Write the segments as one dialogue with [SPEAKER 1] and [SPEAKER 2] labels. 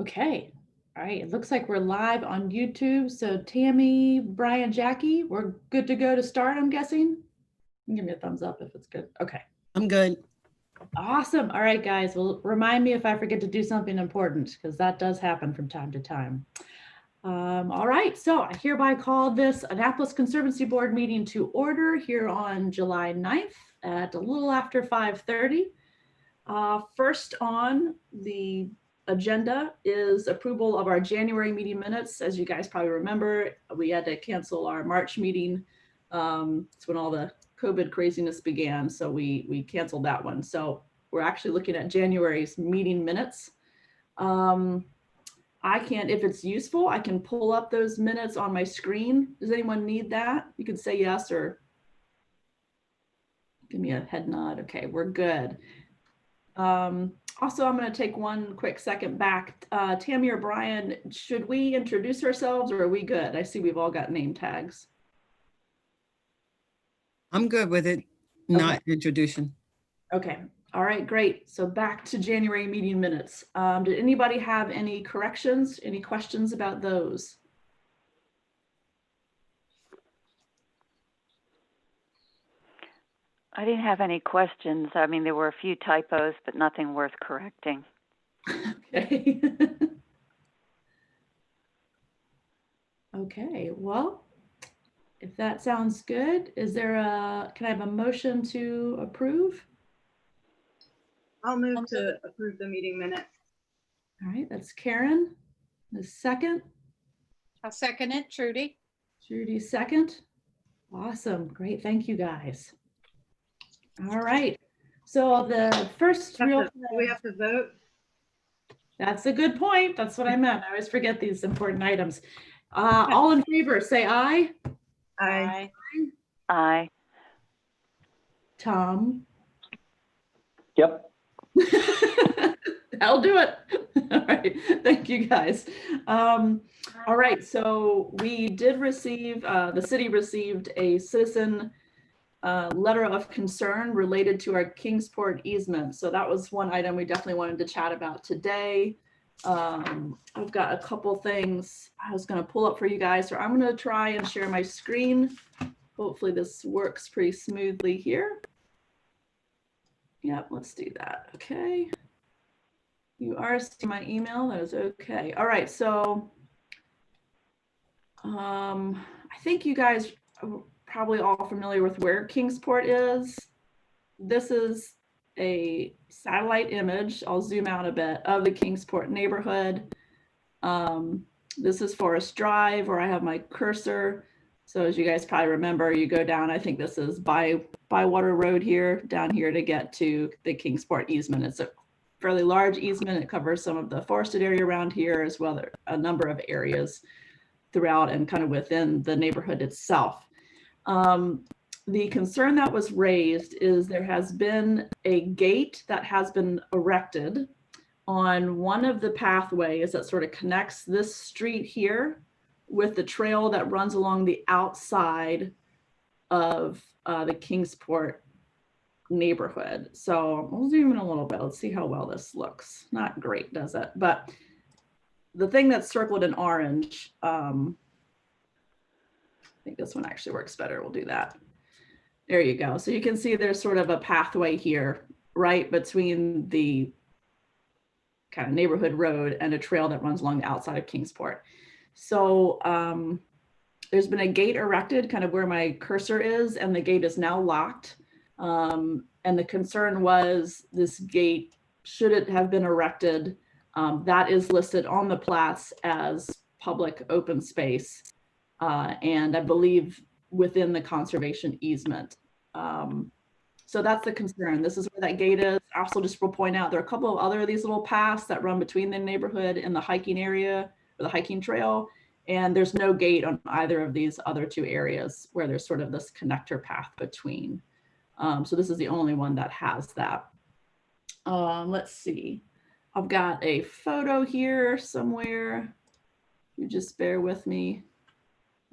[SPEAKER 1] Okay, all right, it looks like we're live on YouTube. So Tammy, Brian, Jackie, we're good to go to start, I'm guessing. Give me a thumbs up if it's good. Okay,
[SPEAKER 2] I'm good.
[SPEAKER 1] awesome. All right, guys, well, remind me if I forget to do something important because that does happen from time to time. All right, so I hereby call this Annapolis Conservancy Board meeting to order here on July 9th at a little after 5:30. First on the agenda is approval of our January meeting minutes. As you guys probably remember, we had to cancel our March meeting. It's when all the COVID craziness began, so we canceled that one. So we're actually looking at January's meeting minutes. I can, if it's useful, I can pull up those minutes on my screen. Does anyone need that? You can say yes or give me a head nod. Okay, we're good. Also, I'm going to take one quick second back. Tammy or Brian, should we introduce ourselves or are we good? I see we've all got name tags.
[SPEAKER 2] I'm good with it. Not introduction.
[SPEAKER 1] Okay. All right, great. So back to January meeting minutes. Did anybody have any corrections, any questions about those?
[SPEAKER 3] I didn't have any questions. I mean, there were a few typos, but nothing worth correcting.
[SPEAKER 1] Okay. Okay, well, if that sounds good, is there can I have a motion to approve?
[SPEAKER 4] I'll move to approve the meeting minutes.
[SPEAKER 1] All right, that's Karen. The second.
[SPEAKER 5] I'll second it, Trudy.
[SPEAKER 1] Trudy, second. Awesome, great, thank you guys. All right, so the first real.
[SPEAKER 4] Do we have to vote?
[SPEAKER 1] That's a good point. That's what I meant. I always forget these important items. All in favor, say aye.
[SPEAKER 4] Aye.
[SPEAKER 3] Aye.
[SPEAKER 1] Tom.
[SPEAKER 6] Yep.
[SPEAKER 1] I'll do it. All right, thank you guys. All right, so we did receive, the city received a citizen letter of concern related to our Kingsport easement. So that was one item we definitely wanted to chat about today. I've got a couple things I was going to pull up for you guys. So I'm going to try and share my screen. Hopefully this works pretty smoothly here. Yep, let's do that. Okay. You are seeing my email. That is okay. All right. So I think you guys are probably all familiar with where Kingsport is. This is a satellite image. I'll zoom out a bit of the Kingsport neighborhood. This is Forest Drive where I have my cursor. So as you guys probably remember, you go down, I think this is Bywater Road here, down here to get to the Kingsport easement. It's a fairly large easement. It covers some of the forested area around here as well as a number of areas throughout and kind of within the neighborhood itself. The concern that was raised is there has been a gate that has been erected on one of the pathways that sort of connects this street here with the trail that runs along the outside of the Kingsport neighborhood. So we'll zoom in a little bit. Let's see how well this looks. Not great, does it? But the thing that's circled in orange, I think this one actually works better. We'll do that. There you go. So you can see there's sort of a pathway here, right between the kind of neighborhood road and a trail that runs along the outside of Kingsport. So there's been a gate erected kind of where my cursor is, and the gate is now locked. And the concern was this gate, should it have been erected, that is listed on the plats as public open space. And I believe within the conservation easement. So that's the concern. This is where that gate is. Also just will point out there are a couple of other of these little paths that run between the neighborhood and the hiking area or the hiking trail. And there's no gate on either of these other two areas where there's sort of this connector path between. So this is the only one that has that. Let's see. I've got a photo here somewhere. You just bear with me.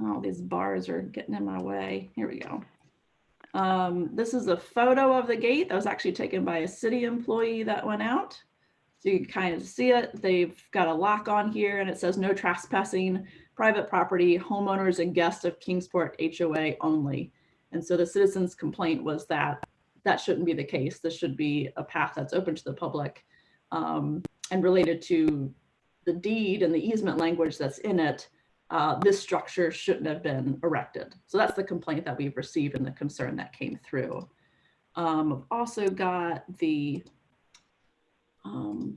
[SPEAKER 1] Oh, these bars are getting in my way. Here we go. This is a photo of the gate that was actually taken by a city employee that went out. So you can kind of see it. They've got a lock on here and it says no trespassing, private property, homeowners and guests of Kingsport HOA only. And so the citizens' complaint was that that shouldn't be the case. This should be a path that's open to the public, and related to the deed and the easement language that's in it. This structure shouldn't have been erected. So that's the complaint that we've received and the concern that came through. I've also got the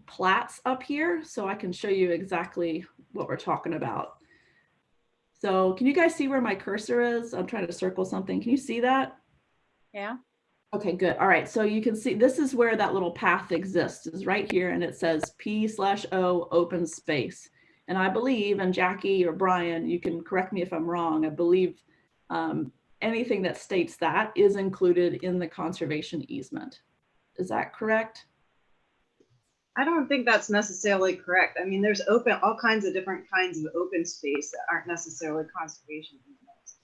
[SPEAKER 1] plats up here, so I can show you exactly what we're talking about. So can you guys see where my cursor is? I'm trying to circle something. Can you see that?
[SPEAKER 5] Yeah.
[SPEAKER 1] Okay, good. All right, so you can see this is where that little path exists, is right here, and it says P/O open space. And I believe, and Jackie or Brian, you can correct me if I'm wrong, I believe anything that states that is included in the conservation easement. Is that correct?
[SPEAKER 4] I don't think that's necessarily correct. I mean, there's all kinds of different kinds of open space that aren't necessarily conservation easements.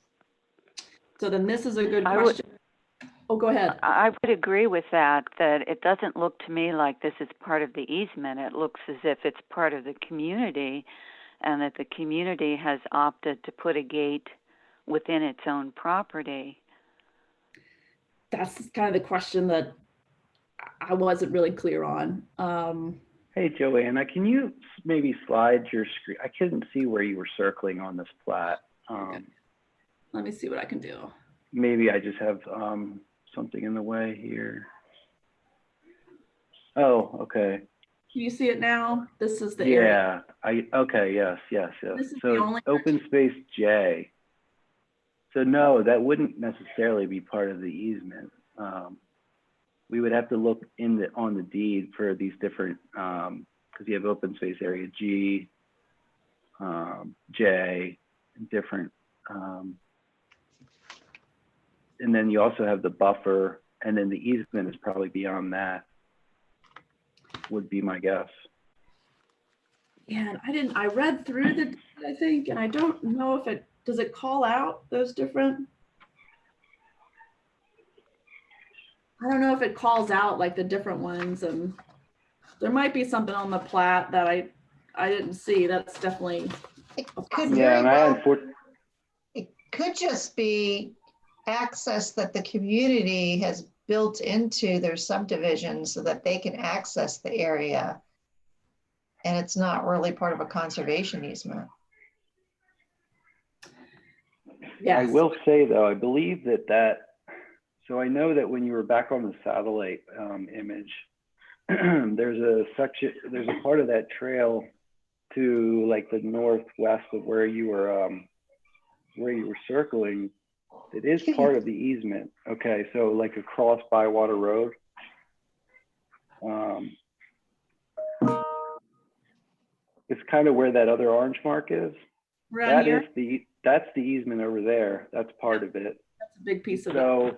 [SPEAKER 1] So then this is a good
[SPEAKER 3] I would-
[SPEAKER 1] question. Oh, go ahead.
[SPEAKER 3] I would agree with that it doesn't look to me like this is part of the easement. It looks as if it's part of the community and that the community has opted to put a gate within its own property.
[SPEAKER 1] That's kind of the question that I wasn't really clear on.
[SPEAKER 7] Hey, Joanna, can you maybe slide your screen? I couldn't see where you were circling on this plat.
[SPEAKER 1] Let me see what I can do.
[SPEAKER 7] Maybe I just have something in the way here. Oh, okay.
[SPEAKER 1] Can you see it now? This is the area.
[SPEAKER 7] Yeah, okay, yes.
[SPEAKER 1] This is the
[SPEAKER 7] So
[SPEAKER 1] only-
[SPEAKER 7] open space J. So no, that wouldn't necessarily be part of the easement. We would have to look on the deed for these different, because you have open space area G, J, and different, and then you also have the buffer, and then the easement is probably beyond that, would be my guess.
[SPEAKER 1] Yeah, and I read through the, I think, and I don't know if does it call out those different? I don't know if it calls out like the different ones, and there might be something on the plat that I didn't see. That's definitely.
[SPEAKER 8] It could
[SPEAKER 7] Yeah,
[SPEAKER 8] very
[SPEAKER 7] and I
[SPEAKER 8] well,
[SPEAKER 7] had
[SPEAKER 8] it could just be access that the community has built into their subdivision so that they can access the area. And it's not really part of a conservation easement.
[SPEAKER 1] Yes.
[SPEAKER 7] I will say though, I believe so I know that when you were back on the satellite image, there's a part of that trail to like the northwest of where you were circling. It is part of the easement. Okay, so like across Bywater Road. It's kind of where that other orange mark is.
[SPEAKER 1] Around here,
[SPEAKER 7] That's the easement over there. That's part of it.
[SPEAKER 1] that's a big piece of it.
[SPEAKER 7] So,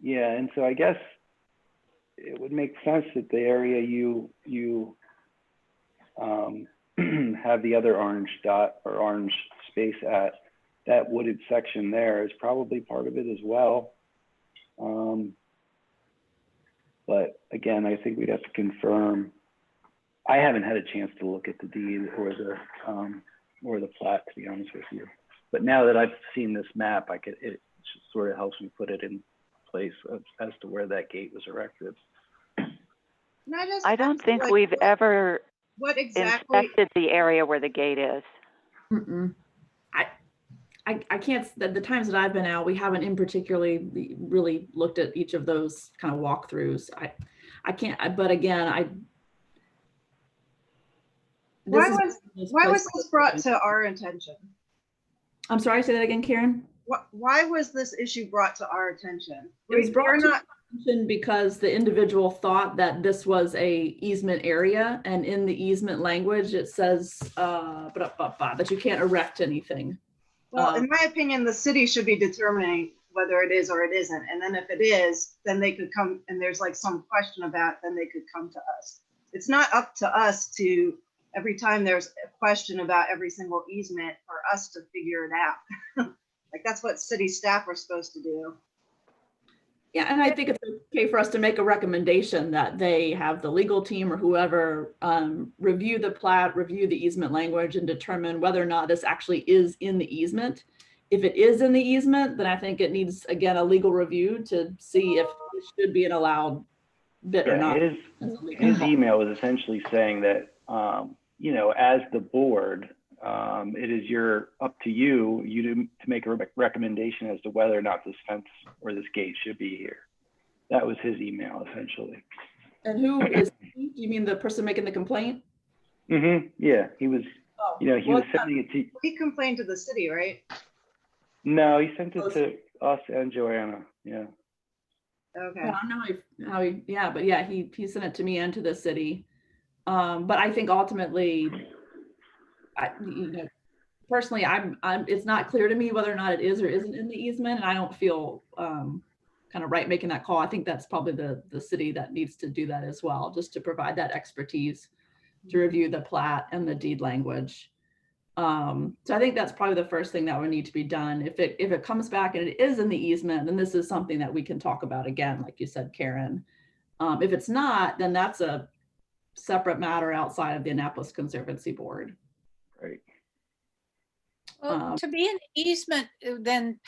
[SPEAKER 7] yeah, and so I guess it would make sense that the area you have the other orange dot or orange space at, that wooded section there is probably part of it as well. But again, I think we'd have to confirm. I haven't had a chance to look at the deed or the plat, to be honest with you. But now that I've seen this map, it sort of helps me put it in place as to where that gate was erected.
[SPEAKER 3] I don't think we've ever
[SPEAKER 4] What exactly?
[SPEAKER 3] inspected the area where the gate is.
[SPEAKER 1] Mm-mm. I can't, the times that I've been out, we haven't in particularly really looked at each of those kind of walkthroughs. I can't, but again,
[SPEAKER 4] Why was this brought to our attention?
[SPEAKER 1] I'm sorry, say that again, Karen?
[SPEAKER 4] Why was this issue brought to our attention?
[SPEAKER 1] It was brought
[SPEAKER 4] We're
[SPEAKER 1] to
[SPEAKER 4] not,
[SPEAKER 1] attention because the individual thought that this was a easement area, and in the easement language, it says that you can't erect anything.
[SPEAKER 4] well, in my opinion, the city should be determining whether it is or it isn't. And then if it is, then they could come, and there's like some question about, then they could come to us. It's not up to us to, every time there's a question about every single easement, for us to figure it out. Like that's what city staff are supposed to do.
[SPEAKER 1] Yeah, and I think it's okay for us to make a recommendation that they have the legal team or whoever review the plat, review the easement language and determine whether or not this actually is in the easement. If it is in the easement, then I think it needs, again, a legal review to see if it should be an allowed bit or
[SPEAKER 7] Yeah,
[SPEAKER 1] not.
[SPEAKER 7] his email was essentially saying that, you know, as the board, it is up to you to make a recommendation as to whether or not this fence or this gate should be here. That was his email essentially.
[SPEAKER 1] And who is, do you mean the person making the complaint?
[SPEAKER 7] Yeah, he was,
[SPEAKER 1] Oh,
[SPEAKER 7] you know, he was sending it to,
[SPEAKER 4] We complained to the city, right?
[SPEAKER 7] no, he sent it to us and Joanna. Yeah.
[SPEAKER 4] Okay.
[SPEAKER 1] I don't know how he, yeah, but yeah, he sent it to me and to the city. But I think ultimately, you know, personally, it's not clear to me whether or not it is or isn't in the easement, and I don't feel kind of right making that call. I think that's probably the city that needs to do that as well, just to provide that expertise to review the plat and the deed language. So I think that's probably the first thing that would need to be done. If it comes back and it is in the easement, then this is something that we can talk about again, like you said, Karen. If it's not, then that's a separate matter outside of the Annapolis Conservancy Board.
[SPEAKER 7] Right.
[SPEAKER 5] Well, to be an easement, then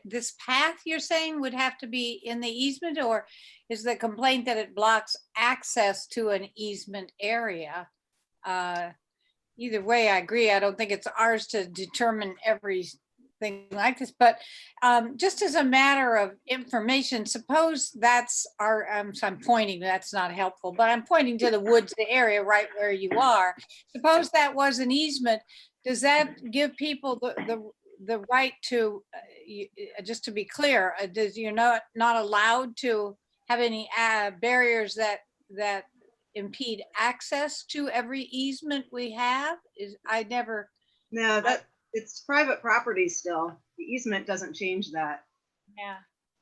[SPEAKER 5] this path you're saying would have to be in the easement, or is the complaint that it blocks access to an easement area? Either way, I agree. I don't think it's ours to determine everything like this, but just as a matter of information, suppose that's so I'm pointing, that's not helpful, but I'm pointing to the woods, the area right where you are. Suppose that was an easement. Does that give people the right to, just to be clear, you're not allowed to have any barriers that impede access to every easement we have?
[SPEAKER 4] No, it's private property still. The easement doesn't change that.
[SPEAKER 5] Yeah.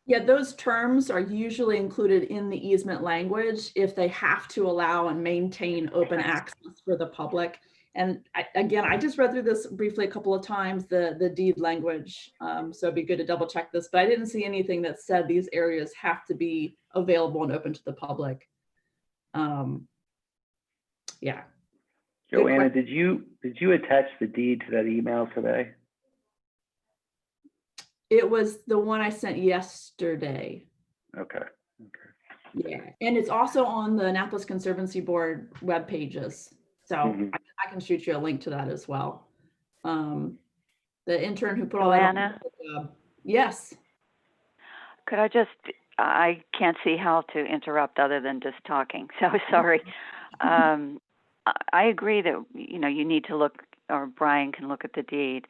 [SPEAKER 1] Yeah, those terms are usually included in the easement language if they have to allow and maintain open access for the public. And again, I just read through this briefly a couple of times, the deed language. So it'd be good to double check this, but I didn't see anything that said these areas have to be available and open to the public. Yeah.
[SPEAKER 7] Joanna, did you attach the deed to that email today?
[SPEAKER 1] It was the one I sent yesterday.
[SPEAKER 7] Okay.
[SPEAKER 1] Yeah, and it's also on the Annapolis Conservancy Board web pages. So I can shoot you a link to that as well. The intern who put all that on. Yes.
[SPEAKER 3] Could I can't see how to interrupt other than just talking, so sorry. I agree that, you know, you need to look, or Brian can look at the deed,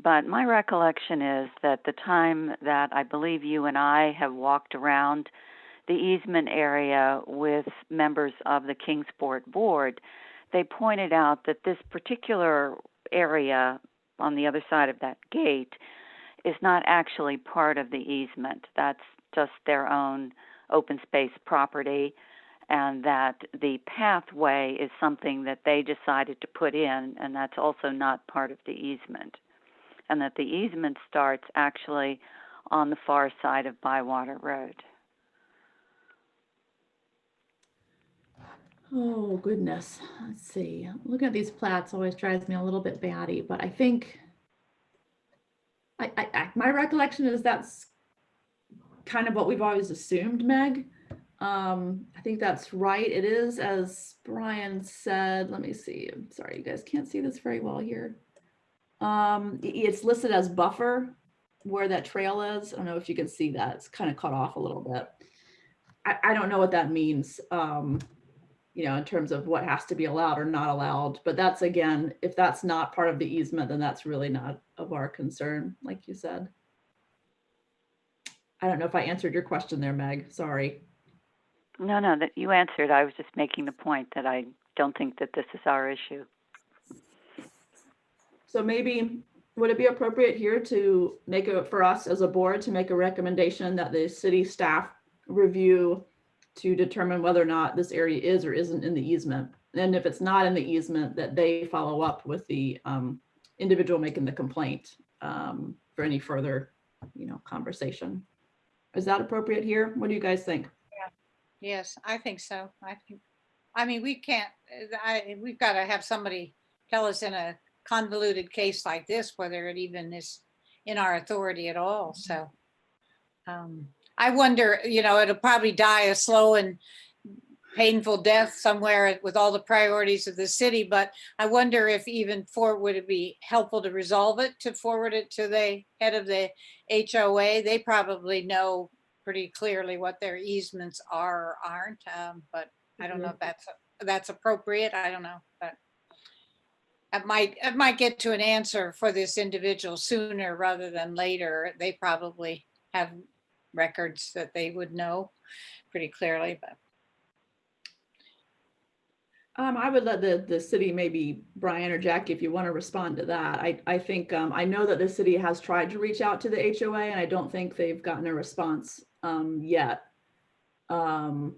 [SPEAKER 3] but my recollection is that the time that I believe you and I have walked around the easement area with members of the Kingsport board, they pointed out that this particular area on the other side of that gate is not actually part of the easement. That's just their own open space property, and that the pathway is something that they decided to put in, and that's also not part of the easement. And that the easement starts actually on the far side of Bywater Road.
[SPEAKER 1] Oh, goodness. Let's see. Looking at these plats always drives me a little bit batty, but I think my recollection is that's kind of what we've always assumed, Meg. I think that's right. It is, as Brian said. Let me see. I'm sorry, you guys can't see this very well here. It's listed as buffer where that trail is. I don't know if you can see that. It's kind of cut off a little bit. I don't know what that means, you know, in terms of what has to be allowed or not allowed. But that's, again, if that's not part of the easement, then that's really not of our concern, like you said. I don't know if I answered your question there, Meg. Sorry.
[SPEAKER 3] No, that you answered. I was just making the point that I don't think that this is our issue.
[SPEAKER 1] So maybe, would it be appropriate here to make it for us as a board to make a recommendation that the city staff review to determine whether or not this area is or isn't in the easement? And if it's not in the easement, that they follow up with the individual making the complaint for any further, you know, conversation. Is that appropriate here? What do you guys think?
[SPEAKER 5] Yes, I think so. I mean, we can't, we've got to have somebody tell us in a convoluted case like this, whether it even is in our authority at all. So I wonder, it'll probably die a slow and painful death somewhere with all the priorities of the city, but I wonder if even would it be helpful to resolve it, to forward it to the head of the HOA? They probably know pretty clearly what their easements are or aren't, but I don't know if that's appropriate. I don't know, but it might get to an answer for this individual sooner rather than later. They probably have records that they would know pretty clearly, but.
[SPEAKER 1] I would let the city, maybe Brian or Jackie, if you want to respond to that. I think, I know that the city has tried to reach out to the HOA and I don't think they've gotten a response yet. And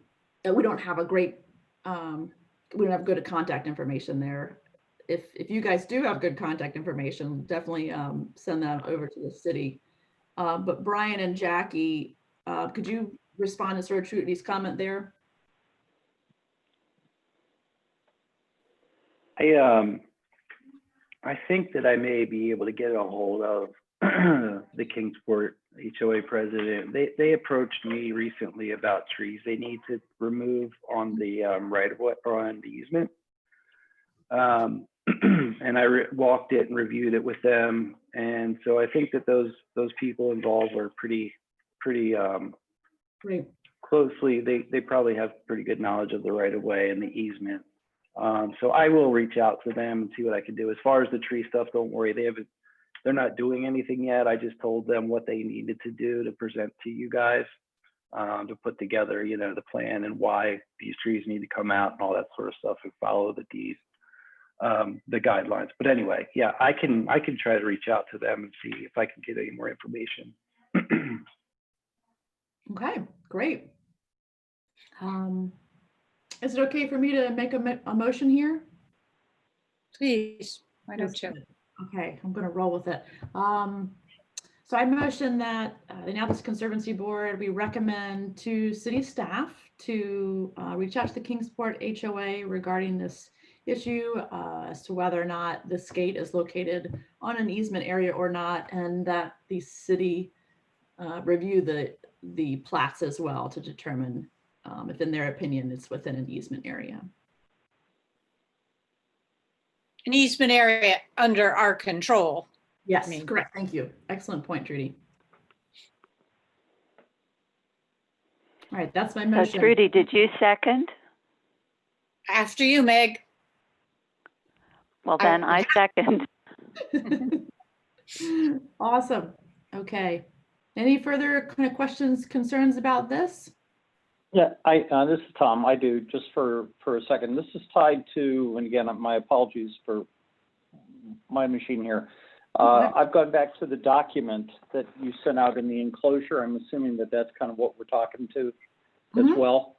[SPEAKER 1] we don't have we don't have good contact information there. If you guys do have good contact information, definitely send that over to the city. But Brian and Jackie, could you respond to Sir Trudy's comment there?
[SPEAKER 7] I think that I may be able to get a hold of the Kingsport HOA president. They approached me recently about trees they need to remove on the right of way or on the easement. And I walked it and reviewed it with them. And so I think that those people involved are pretty closely. They probably have pretty good knowledge of the right of way and the easement. So I will reach out to them and see what I can do. As far as the tree stuff, don't worry. They're not doing anything yet. I just told them what they needed to do to present to you guys, to put together, the plan and why these trees need to come out and all that sort of stuff and follow the guidelines. But anyway, yeah, I can try to reach out to them and see if I can get any more information.
[SPEAKER 1] Okay, great. Is it okay for me to make a motion here?
[SPEAKER 5] Please, why don't you?
[SPEAKER 1] Okay, I'm going to roll with it. So I motion that the Annapolis Conservancy Board, we recommend to city staff to reach out to the Kingsport HOA regarding this issue as to whether or not this gate is located on an easement area or not, and that the city review the plats as well to determine if in their opinion it's within an easement area.
[SPEAKER 5] An easement area under our control.
[SPEAKER 1] Yes, correct. Thank you. Excellent point, Trudy. All right, that's my motion.
[SPEAKER 3] Trudy, did you second?
[SPEAKER 5] After you, Meg.
[SPEAKER 3] Well, then I second.
[SPEAKER 1] Awesome. Okay. Any further kind of questions, concerns about this?
[SPEAKER 9] Yeah, this is Tom. I do, just for a second. This is tied to, and again, my apologies for my machine here. I've gone back to the document that you sent out in the enclosure. I'm assuming that that's kind of what we're talking to as well.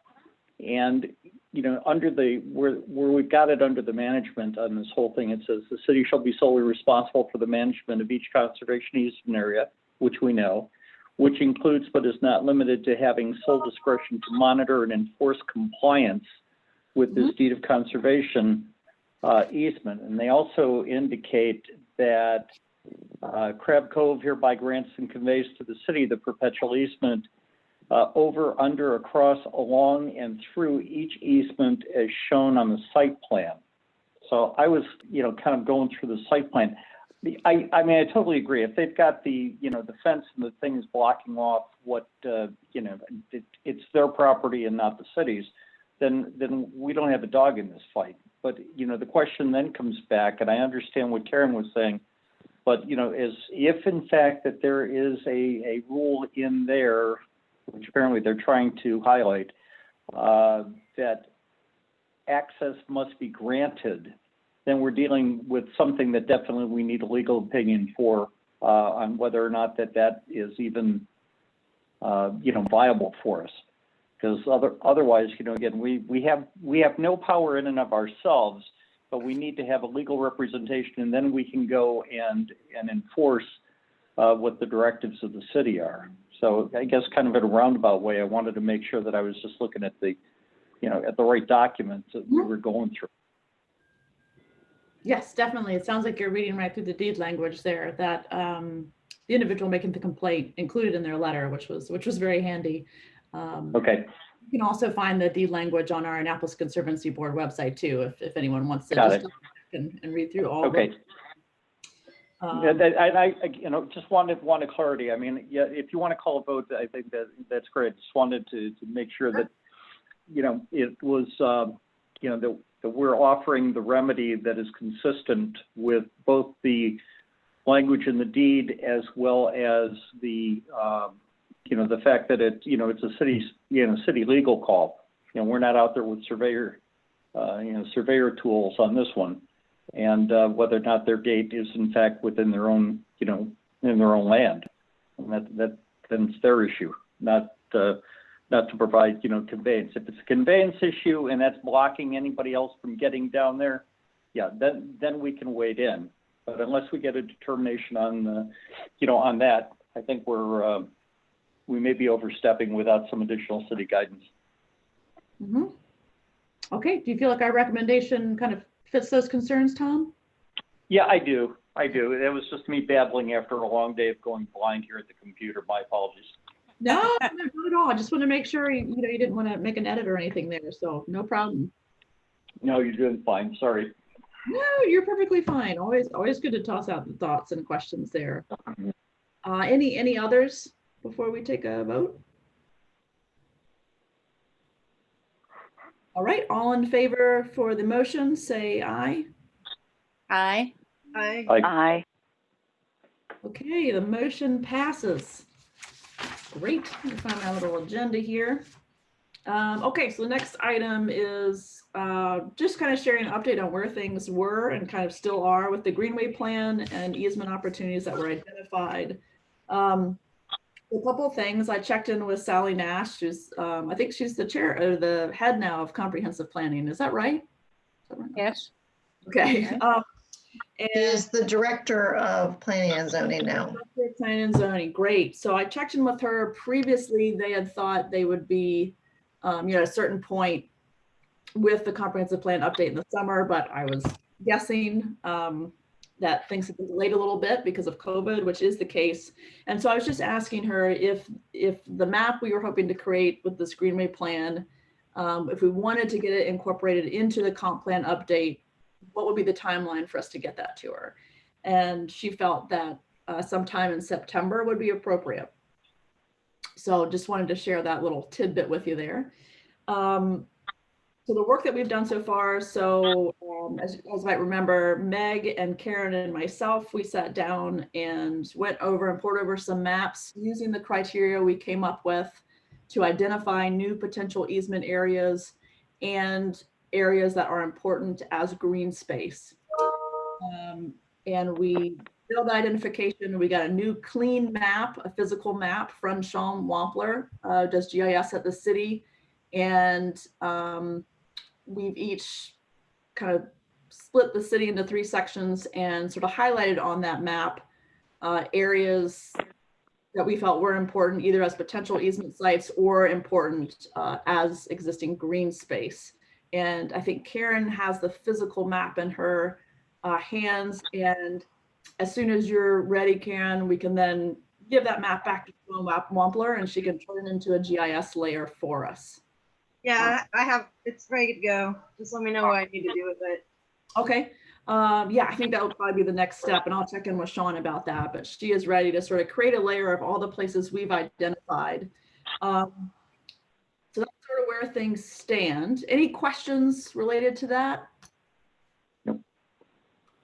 [SPEAKER 9] And, under where we've got it under the management on this whole thing, it says the city shall be solely responsible for the management of each conservation easement area, which we know, which includes but is not limited to having sole discretion to monitor and enforce compliance with this deed of conservation easement. And they also indicate that Crab Cove hereby grants and conveys to the city the perpetual easement over, under, across, along, and through each easement as shown on the site plan. So I was, kind of going through the site plan. I mean, I totally agree. If they've got the fence and the thing is blocking off what, it's their property and not the city's, then we don't have a dog in this fight. But, the question then comes back, and I understand what Karen was saying, but, is if in fact that there is a rule in there, which apparently they're trying to highlight, that access must be granted, then we're dealing with something that definitely we need a legal opinion for on whether or not that is even, viable for us. Because otherwise, again, we have no power in and of ourselves, but we need to have a legal representation, and then we can go and enforce what the directives of the city are. So I guess kind of in a roundabout way, I wanted to make sure that I was just looking at the, at the right documents that we were going through.
[SPEAKER 1] Yes, definitely. It sounds like you're reading right through the deed language there, that the individual making the complaint included in their letter, which was very handy.
[SPEAKER 9] Okay,
[SPEAKER 1] You can also find the deed language on our Annapolis Conservancy Board website too, if anyone wants to
[SPEAKER 9] Got
[SPEAKER 1] just
[SPEAKER 9] it.
[SPEAKER 1] go back and read through all of
[SPEAKER 9] okay.
[SPEAKER 1] it.
[SPEAKER 9] Yeah, I just wanted clarity. I mean, yeah, if you want to call a vote, I think that's great. Just wanted to make sure that, it was, that we're offering the remedy that is consistent with both the language in the deed as well as the, the fact that it's a city legal call. We're not out there with surveyor tools on this one. And whether or not their gate is in fact within their own, in their own land. And that's their issue, not to provide, conveyance. If it's a conveyance issue and that's blocking anybody else from getting down there, yeah, then we can wade in. But unless we get a determination on, on that, I think we may be overstepping without some additional city guidance.
[SPEAKER 1] Mm-hmm. Okay, do you feel like our recommendation kind of fits those concerns, Tom?
[SPEAKER 9] Yeah, I do. It was just me babbling after a long day of going blind here at the computer. My apologies.
[SPEAKER 1] No, not at all. I just want to make sure you didn't want to make an edit or anything there, so no problem.
[SPEAKER 9] No, you're doing fine. Sorry.
[SPEAKER 1] No, you're perfectly fine. Always good to toss out the thoughts and questions there. Any others before we take a vote? All right, all in favor for the motion, say aye.
[SPEAKER 5] Aye.
[SPEAKER 3] Aye.
[SPEAKER 1] Okay, the motion passes. Great, let me find my little agenda here. Okay, so the next item is just kind of sharing an update on where things were and kind of still are with the Greenway plan and easement opportunities that were identified. A couple of things. I checked in with Sally Nash, who's I think she's the chair or the head now of comprehensive planning. Is that right?
[SPEAKER 5] Yes.
[SPEAKER 1] Okay.
[SPEAKER 8] He is the director of planning and zoning now.
[SPEAKER 1] Planning and zoning, great. So I checked in with her. Previously, they had thought they would be, at a certain point with the comprehensive plan update in the summer, but I was guessing that things have been delayed a little bit because of COVID, which is the case. And so I was just asking her if the map we were hoping to create with this Greenway plan, if we wanted to get it incorporated into the comp plan update, what would be the timeline for us to get that to her? And she felt that sometime in September would be appropriate. So just wanted to share that little tidbit with you there. So the work that we've done so far, so as you might remember, Meg and Karen and myself, we sat down and went over and poured over some maps using the criteria we came up with to identify new potential easement areas and areas that are important as green space. And we built identification. We got a new clean map, a physical map from Sean Wampler, does GIS at the city. And we've each kind of split the city into 3 sections and sort of highlighted on that map areas that we felt were important, either as potential easement sites or important as existing green space. And I think Karen has the physical map in her hands. And as soon as you're ready, Karen, we can then give that map back to Wampler and she can turn it into a GIS layer for us.
[SPEAKER 4] Yeah, I have, it's ready to go. Just let me know what I need to do with it.
[SPEAKER 1] Okay. Yeah, I think that will probably be the next step, and I'll check in with Sean about that, but she is ready to sort of create a layer of all the places we've identified. So that's sort of where things stand. Any questions related to that?
[SPEAKER 9] Nope.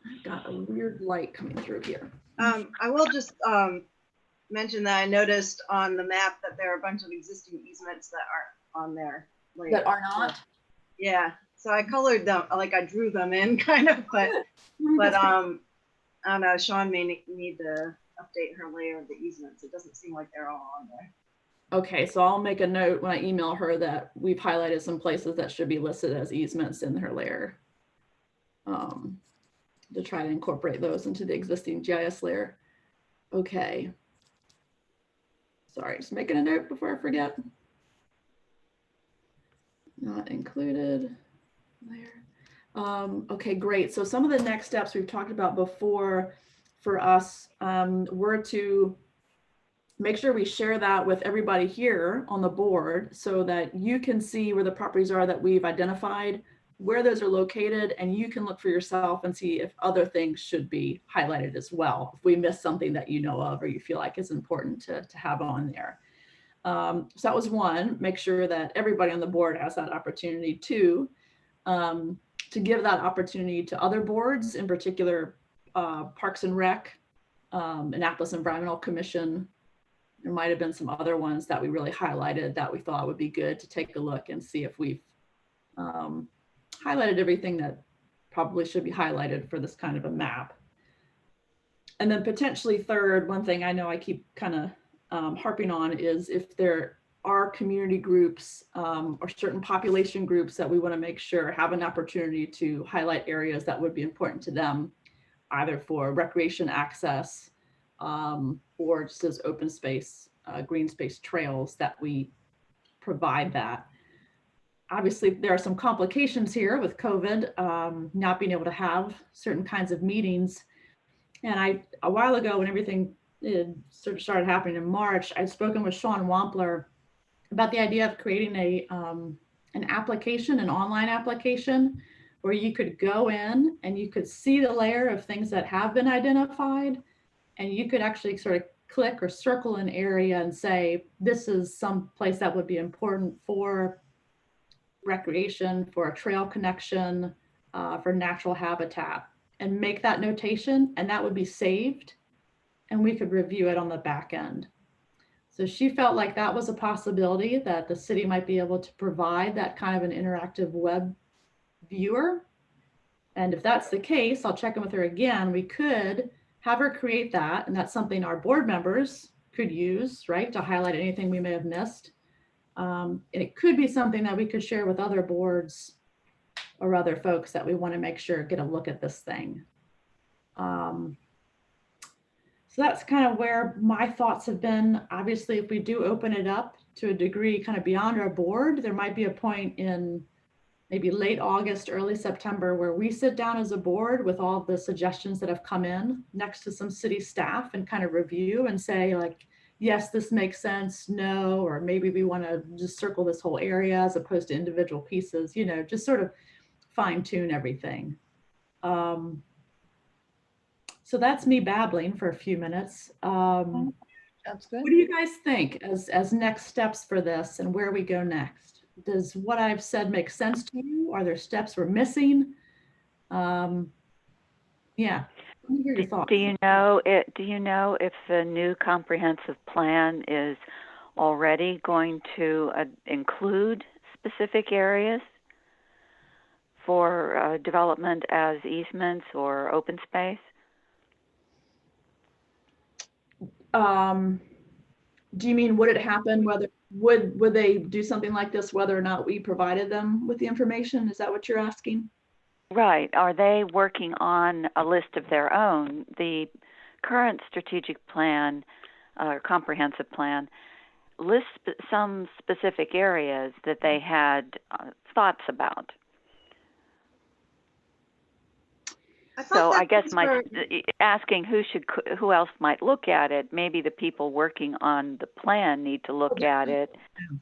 [SPEAKER 1] I've got a weird light coming through here.
[SPEAKER 4] I will just mention that I noticed on the map that there are a bunch of existing easements that aren't on there. Like,
[SPEAKER 1] That are not?
[SPEAKER 4] Yeah, so I colored them, like I drew them in kind of, but I don't know, Sean may need to update her layer of the easements. It doesn't seem like they're all on there.
[SPEAKER 1] Okay, so I'll make a note when I email her that we've highlighted some places that should be listed as easements in her layer, to try to incorporate those into the existing GIS layer. Okay. Sorry, just making a note before I forget. Not included there. Okay, great. So some of the next steps we've talked about before for us were to make sure we share that with everybody here on the board so that you can see where the properties are that we've identified, where those are located, and you can look for yourself and see if other things should be highlighted as well. If we miss something that you know of or you feel like is important to have on there. So that was one, make sure that everybody on the board has that opportunity. Two, to give that opportunity to other boards, in particular, Parks and Rec, Annapolis Environmental Commission. There might have been some other ones that we really highlighted that we thought would be good to take a look and see if we've highlighted everything that probably should be highlighted for this kind of a map. And then potentially third, one thing I know I keep kind of harping on is if there are community groups or certain population groups that we want to make sure have an opportunity to highlight areas that would be important to them, either for recreation access or just as open space, green space trails, that we provide that. Obviously, there are some complications here with COVID, not being able to have certain kinds of meetings. And a while ago, when everything sort of started happening in March, I'd spoken with Sean Wampler about the idea of creating an application, an online application, where you could go in and you could see the layer of things that have been identified, and you could actually sort of click or circle an area and say, this is some place that would be important for recreation, for a trail connection, for natural habitat, and make that notation, and that would be saved, and we could review it on the back end. So she felt like that was a possibility, that the city might be able to provide that kind of an interactive web viewer. And if that's the case, I'll check in with her again. We could have her create that, and that's something our board members could use, right, to highlight anything we may have missed. And it could be something that we could share with other boards or other folks that we want to make sure get a look at this thing. So that's kind of where my thoughts have been. Obviously, if we do open it up to a degree kind of beyond our board, there might be a point in maybe late August, early September, where we sit down as a board with all the suggestions that have come in next to some city staff and kind of review and say, like, yes, this makes sense, no, or maybe we want to just circle this whole area as opposed to individual pieces, you know, just sort of fine tune everything. So that's me babbling for a few minutes.
[SPEAKER 5] Sounds good.
[SPEAKER 1] What do you guys think as next steps for this and where we go next? Does what I've said make sense to you? Are there steps we're missing? Yeah, let me hear your thoughts.
[SPEAKER 3] Do you know if the new comprehensive plan is already going to include specific areas for development as easements or open space?
[SPEAKER 1] Do you mean would it happen whether would they do something like this whether or not we provided them with the information? Is that what you're asking?
[SPEAKER 3] Right. Are they working on a list of their own? The current strategic plan, comprehensive plan, lists some specific areas that they had thoughts about. So I guess asking who else might look at it, maybe the people working on the plan need to look at it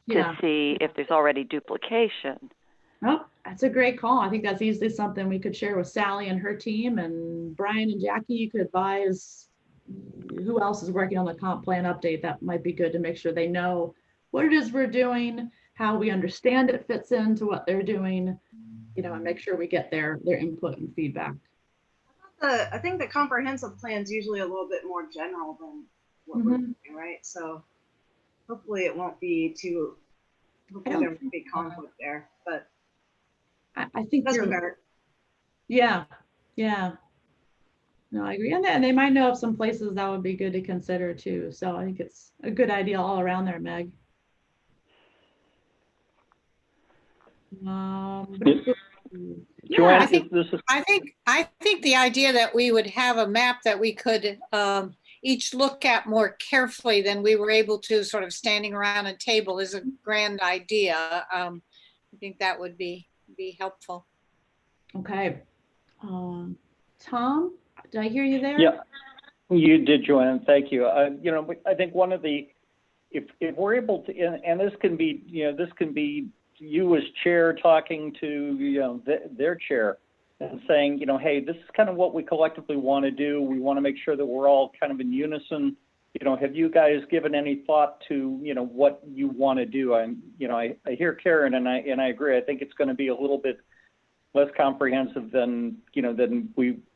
[SPEAKER 3] to see if there's already duplication.
[SPEAKER 1] Oh, that's a great call. I think that's easily something we could share with Sally and her team, and Brian and Jackie, you could advise who else is working on the comp plan update. That might be good to make sure they know what it is we're doing, how we understand it fits into what they're doing, you know, and make sure we get their input and feedback.
[SPEAKER 4] I think the comprehensive plan is usually a little bit more general than what we're doing, right? So hopefully it won't be too, hopefully there won't be conflict there, but
[SPEAKER 1] I think
[SPEAKER 4] it doesn't hurt.
[SPEAKER 1] Yeah. No, I agree. And they might know of some places that would be good to consider too. So I think it's a good idea all around there, Meg.
[SPEAKER 5] I think the idea that we would have a map that we could each look at more carefully than we were able to sort of standing around a table is a grand idea. I think that would be helpful.
[SPEAKER 1] Okay. Tom, did I hear you there?
[SPEAKER 9] Yeah, you did, Joanne. Thank you. You know, I think one of the, if we're able to, and this can be, you know, this can be you as chair talking to, you know, their chair and saying, you know, hey, this is kind of what we collectively want to do. We want to make sure that we're all kind of in unison. You know, have you guys given any thought to, you know, what you want to do? You know, I hear Karen and I agree. I think it's going to be a little bit less comprehensive than, you know,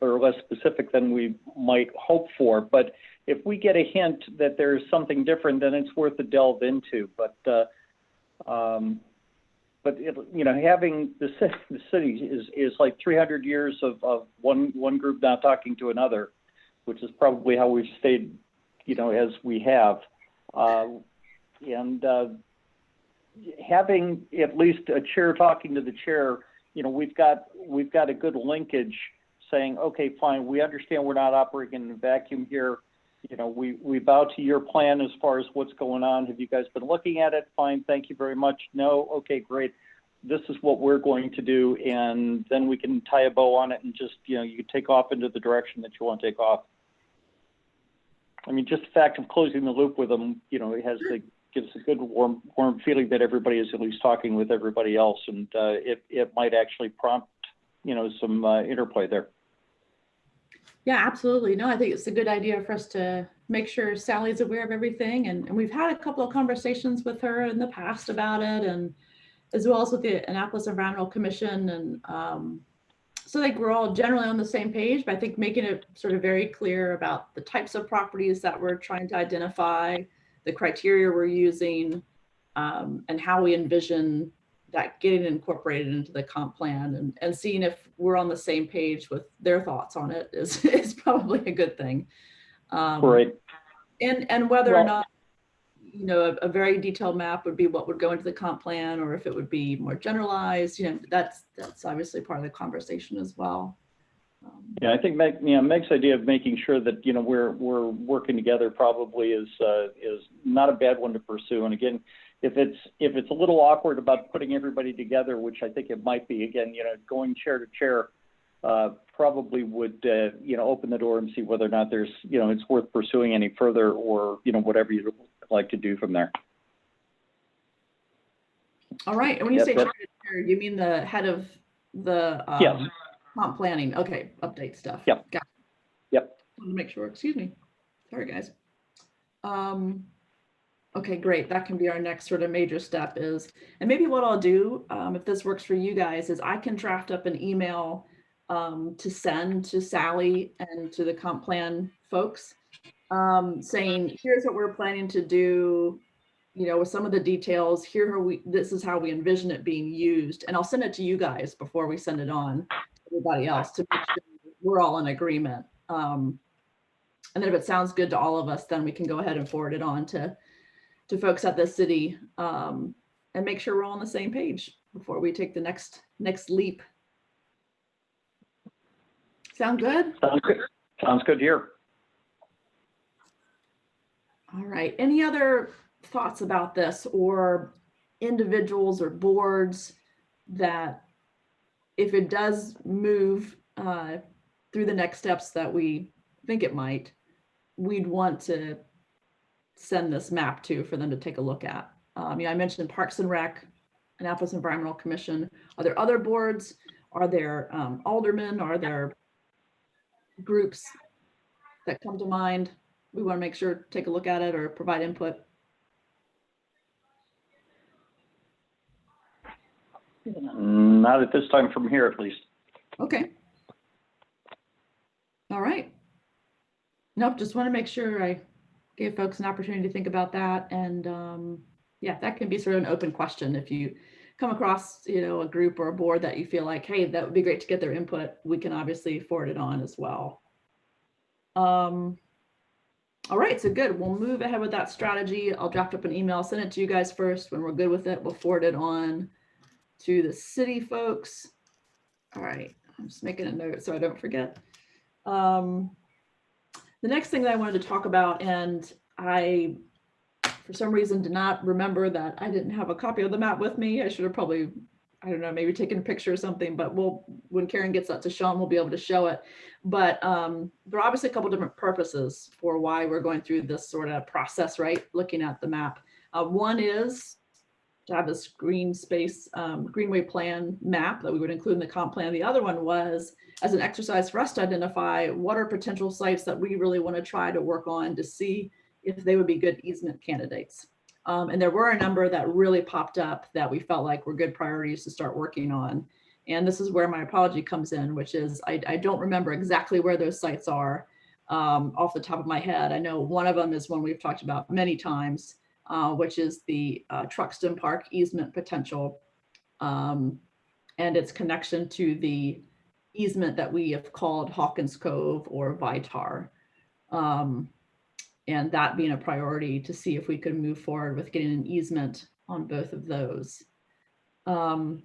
[SPEAKER 9] or less specific than we might hope for. But if we get a hint that there's something different, then it's worth a delve into. But you know, having the city is like 300 years of one group not talking to another, which is probably how we've stayed, you know, as we have. And having at least a chair talking to the chair, you know, we've got a good linkage saying, okay, fine, we understand we're not operating in a vacuum here. You know, we bow to your plan as far as what's going on. Have you guys been looking at it? Fine, thank you very much. No, okay, great. This is what we're going to do, and then we can tie a bow on it and just, you know, you can take off into the direction that you want to take off. I mean, just the fact of closing the loop with them, you know, gives a good warm feeling that everybody is at least talking with everybody else, and it might actually prompt, you know, some interplay there.
[SPEAKER 1] Yeah, absolutely. No, I think it's a good idea for us to make sure Sally's aware of everything. And we've had a couple of conversations with her in the past about it, and as well as with the Annapolis Environmental Commission. And so I think we're all generally on the same page, but I think making it sort of very clear about the types of properties that we're trying to identify, the criteria we're using, and how we envision that getting incorporated into the comp plan, and seeing if we're on the same page with their thoughts on it is probably a good thing.
[SPEAKER 9] Right.
[SPEAKER 1] And whether or not, you know, a very detailed map would be what would go into the comp plan, or if it would be more generalized, you know, that's obviously part of the conversation as well.
[SPEAKER 9] Yeah, I think Meg's idea of making sure that, you know, we're working together probably is not a bad one to pursue. And again, if it's a little awkward about putting everybody together, which I think it might be, again, you know, going chair to chair probably would you know, open the door and see whether or not there's, you know, it's worth pursuing any further, or, you know, whatever you'd like to do from there.
[SPEAKER 1] All right. And when you say
[SPEAKER 9] Yep.
[SPEAKER 1] chair to chair, you mean the head of the
[SPEAKER 9] Yes.
[SPEAKER 1] comp planning? Okay, update stuff.
[SPEAKER 9] Yep.
[SPEAKER 1] Got it.
[SPEAKER 9] Yep.
[SPEAKER 1] Want to make sure. Excuse me. Sorry, guys. Okay, great. That can be our next sort of major step is, and maybe what I'll do, if this works for you guys, is I can draft up an email to send to Sally and to the comp plan folks, saying, here's what we're planning to do, you know, with some of the details. This is how we envision it being used. And I'll send it to you guys before we send it on to everybody else to make sure we're all in agreement. And then if it sounds good to all of us, then we can go ahead and forward it on to folks at the city, and make sure we're all on the same page before we take the next leap. Sound good?
[SPEAKER 9] Sounds good. Sounds good here.
[SPEAKER 1] All right. Any other thoughts about this, or individuals or boards that, if it does move through the next steps that we think it might, we'd want to send this map to for them to take a look at? You know, I mentioned Parks and Rec, Annapolis Environmental Commission. Are there other boards? Are there aldermen? Are there groups that come to mind? We want to make sure to take a look at it or provide input.
[SPEAKER 9] Not at this time from here, at least.
[SPEAKER 1] Okay. All right. Nope, just want to make sure I gave folks an opportunity to think about that. And yeah, that can be sort of an open question. If you come across, you know, a group or a board that you feel like, hey, that would be great to get their input, we can obviously forward it on as well. All right, so good. We'll move ahead with that strategy. I'll draft up an email, send it to you guys first. When we're good with it, we'll forward it on to the city folks. All right, I'm just making a note so I don't forget. The next thing that I wanted to talk about, and I, for some reason, did not remember that I didn't have a copy of the map with me. I should have probably, I don't know, maybe taken a picture or something, but when Karen gets that to Sean, we'll be able to show it. But there are obviously a couple different purposes for why we're going through this sort of process, right? Looking at the map. One is to have this green space, greenway plan map that we would include in the comp plan. The other one was as an exercise for us to identify what are potential sites that we really want to try to work on to see if they would be good easement candidates. And there were a number that really popped up that we felt like were good priorities to start working on. And this is where my apology comes in, which is I don't remember exactly where those sites are off the top of my head. I know one of them is one we've talked about many times, which is the Truxton Park easement potential and its connection to the easement that we have called Hawkins Cove or Vitar. And that being a priority to see if we could move forward with getting an easement on both of those. So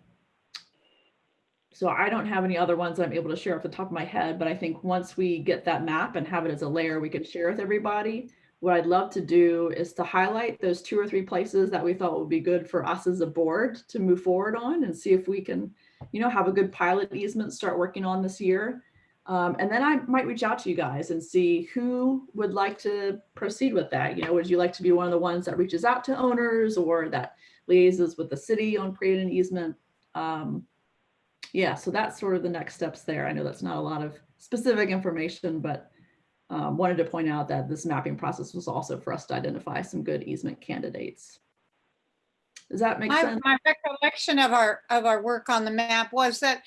[SPEAKER 1] I don't have any other ones I'm able to share off the top of my head, but I think once we get that map and have it as a layer we can share with everybody, what I'd love to do is to highlight those 2 or 3 places that we thought would be good for us as a board to move forward on and see if we can, have a good pilot easement start working on this year. And then I might reach out to you guys and see who would like to proceed with that. Would you like to be one of the ones that reaches out to owners or that liaises with the city on creating an easement? Yeah, so that's sort of the next steps there. I know that's not a lot of specific information, but wanted to point out that this mapping process was also for us to identify some good easement candidates. Does that make sense?
[SPEAKER 5] My recollection of our work on the map was that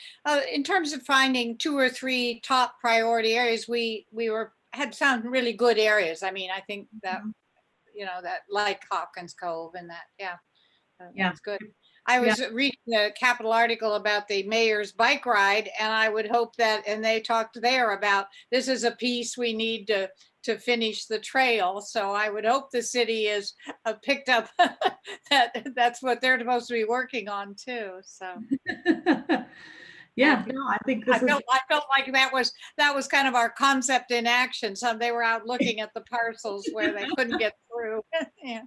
[SPEAKER 5] in terms of finding 2 or 3 top priority areas, we had found really good areas. I mean, I think that, that like Hawkins Cove and that, yeah, that's good. I was reading a Capital article about the mayor's bike ride, and I would hope that, and they talked there about this is a piece we need to finish the trail. So I would hope the city is picked up that's what they're supposed to be working on too. So
[SPEAKER 1] yeah, no, I think I felt
[SPEAKER 5] like that was kind of our concept in action. So they were out looking at the parcels where they couldn't get through. Yeah.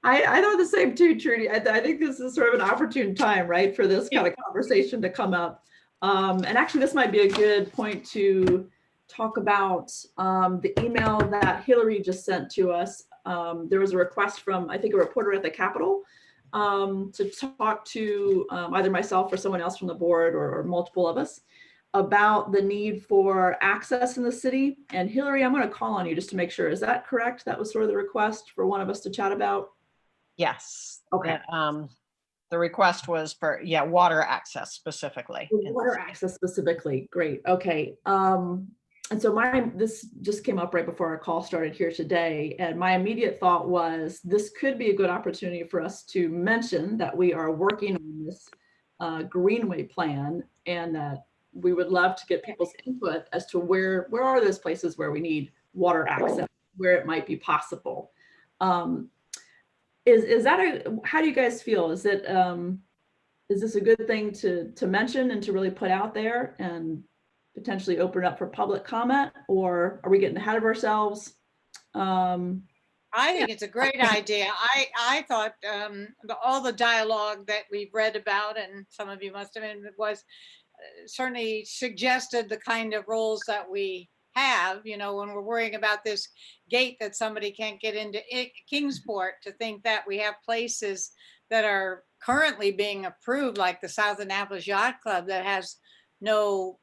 [SPEAKER 1] I thought the same too, Trudy. I think this is sort of an opportune time, right, for this kind of conversation to come up. And actually, this might be a good point to talk about the email that Hillary just sent to us. There was a request from, I think, a reporter at the Capitol to talk to either myself or someone else from the board or multiple of us about the need for access in the city. And Hillary, I'm going to call on you just to make sure. Is that correct? That was sort of the request for one of us to chat about?
[SPEAKER 10] Yes.
[SPEAKER 1] Okay.
[SPEAKER 10] The request was for, water access specifically.
[SPEAKER 1] Water access specifically. Great. Okay. And so this just came up right before our call started here today. And my immediate thought was this could be a good opportunity for us to mention that we are working on this greenway plan and that we would love to get people's input as to where are those places where we need water access, where it might be possible. Is that how do you guys feel? Is it is this a good thing to mention and to really put out there and potentially open up for public comment, or are we getting ahead of ourselves?
[SPEAKER 5] I think it's a great idea. I thought all the dialogue that we've read about, and some of you must have been, was certainly suggested the kind of roles that we have, when we're worrying about this gate that somebody can't get into Kingsport, to think that we have places that are currently being approved, like the South Annapolis Yacht Club, that has no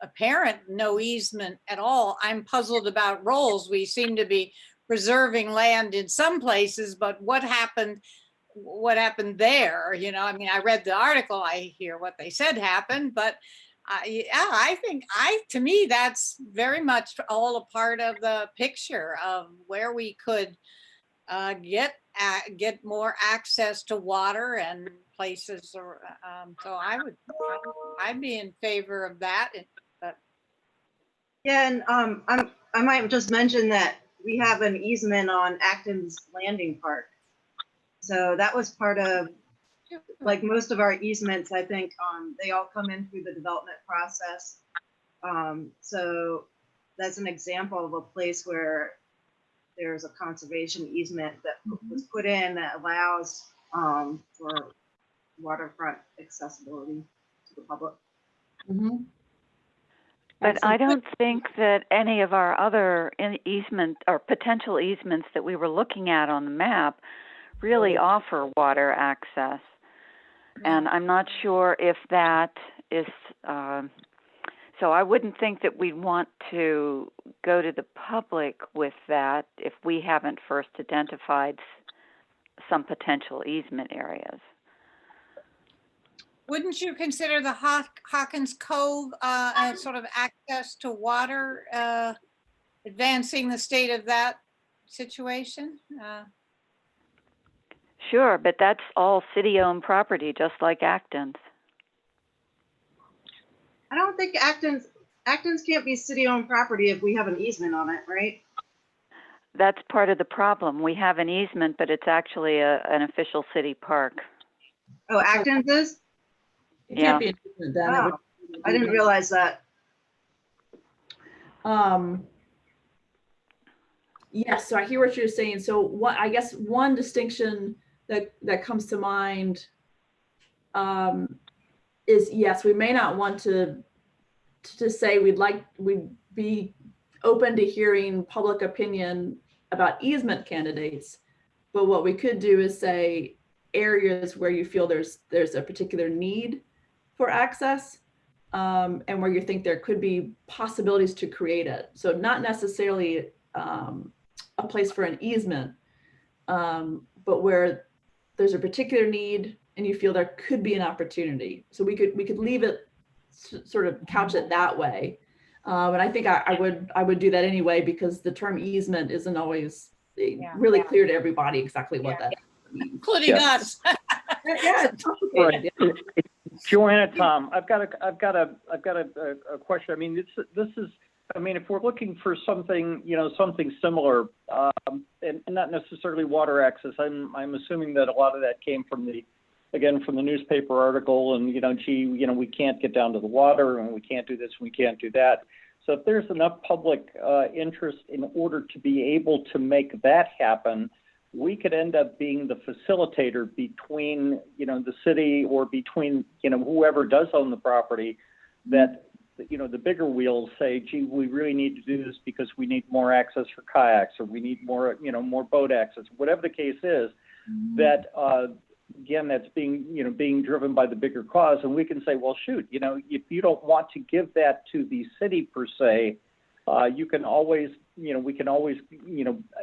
[SPEAKER 5] easement at all. I'm puzzled about roles. We seem to be preserving land in some places, but what happened there? I mean, I read the article, I hear what they said happened, but I think to me, that's very much all a part of the picture of where we could get more access to water and places. So I'd be in favor of that.
[SPEAKER 4] Yeah, and I might just mention that we have an easement on Acton's Landing Park. So that was part of, like most of our easements, I think they all come in through the development process. So that's an example of a place where there's a conservation easement that was put in that allows for waterfront accessibility to the public.
[SPEAKER 1] Mhm.
[SPEAKER 3] But I don't think that any of our other easement or potential easements that we were looking at on the map really offer water access. And I'm not sure if that is, so I wouldn't think that we'd want to go to the public with that if we haven't first identified some potential easement areas.
[SPEAKER 5] Wouldn't you consider the Hawkins Cove as sort of access to water, advancing the state of that situation?
[SPEAKER 3] Sure, but that's all city-owned property, just like Acton's.
[SPEAKER 4] I don't think Acton's can't be city-owned property if we have an easement on it, right?
[SPEAKER 3] That's part of the problem. We have an easement, but it's actually an official city park.
[SPEAKER 4] Oh, Acton's is?
[SPEAKER 1] It can't be an easement then. It would-
[SPEAKER 4] Oh, I didn't realize that.
[SPEAKER 1] Yes, so I hear what you're saying. So what, I guess one distinction that comes to mind is, yes, we may not want to say we'd be open to hearing public opinion about easement candidates, but what we could do is say areas where you feel there's a particular need for access, and where you think there could be possibilities to create it. So not necessarily a place for an easement, but where there's a particular need and you feel there could be an opportunity. So we could leave it, sort of couch it that way. And I think I would do that anyway, because the term easement isn't always really clear to everybody exactly what that means.
[SPEAKER 5] Including us.
[SPEAKER 1] Yeah, it's complicated.
[SPEAKER 9] Right. Joanna, Tom, I've got a question. I mean, this is, I mean, if we're looking for something, something similar, and not necessarily water access, I'm assuming that a lot of that came from the newspaper article, and we can't get down to the water, and we can't do this, and we can't do that. So if there's enough public interest in order to be able to make that happen, we could end up being the facilitator between, the city or between, whoever does own the property, that, the bigger wheels say, gee, we really need to do this because we need more access for kayaks, or we need more, more boat access, whatever the case is, that, again, that's being driven by the bigger cause. And we can say, well, shoot, if you don't want to give that to the city per se, you can always, we can always,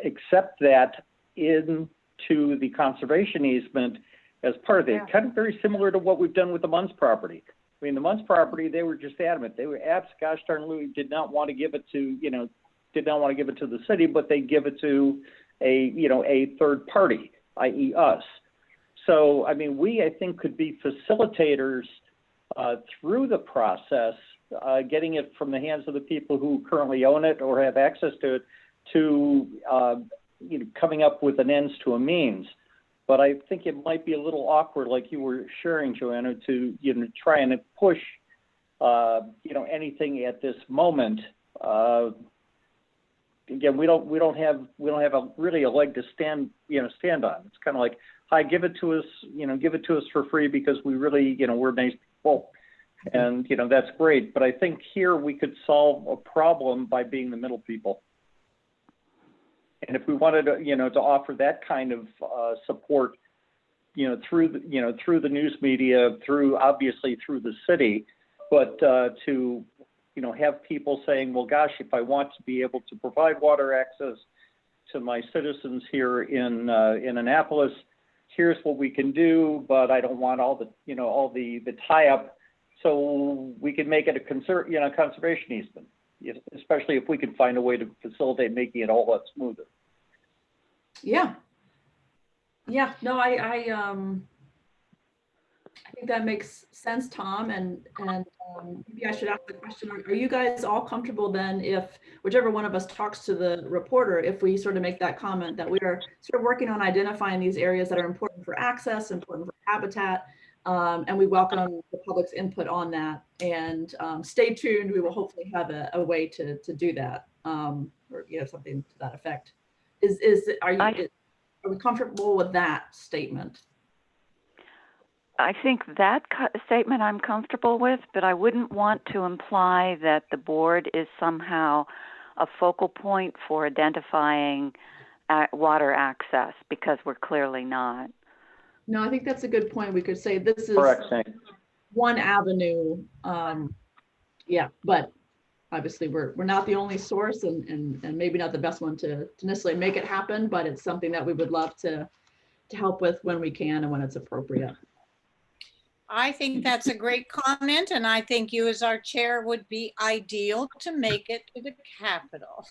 [SPEAKER 9] accept that into the conservation easement as part of it. Yeah. Kind of very similar to what we've done with the Munns property. I mean, the Munns property, they were just adamant. They were gosh darn Louis did not want to give it to, the city, but they give it to a third party, i.e. us. So, I mean, I think, could be facilitators through the process, getting it from the hands of the people who currently own it or have access to it, to coming up with an ends to a means. But I think it might be a little awkward, like you were sharing, Joanna, to try and push anything at this moment. Again, we don't have really a leg to stand on. It's kind of like, hi, give it to us for free because we really, we're nice people, and that's great. But I think here we could solve a problem by being the middle people. And if we wanted to, to offer that kind of support, through the news media, obviously through the city, but to, have people saying, well, gosh, if I want to be able to provide water access to my citizens here in Annapolis, here's what we can do, but I don't want all the tie-up, so we can make it a conservation easement, especially if we can find a way to facilitate making it all lot smoother.
[SPEAKER 1] Yeah. No, I think that makes sense, Tom, and maybe I should ask the question, are you guys all comfortable then, if whichever one of us talks to the reporter, if we sort of make that comment that we are sort of working on identifying these areas that are important for access, important for habitat, And we welcome the public's input on that. And stay tuned. We will hopefully have a way to do that, or something to that effect. Are we comfortable with that statement?
[SPEAKER 3] I think that statement I'm comfortable with, but I wouldn't want to imply that the board is somehow a focal point for identifying water access, because we're clearly not.
[SPEAKER 1] No, I think that's a good point. We could say this is
[SPEAKER 9] Correct, Sandy.
[SPEAKER 1] one avenue. Yeah, but obviously we're not the only source, and maybe not the best one to necessarily make it happen, but it's something that we would love to help with when we can and when it's appropriate.
[SPEAKER 5] I think that's a great comment, and I think you as our chair would be ideal to make it to the Capitol.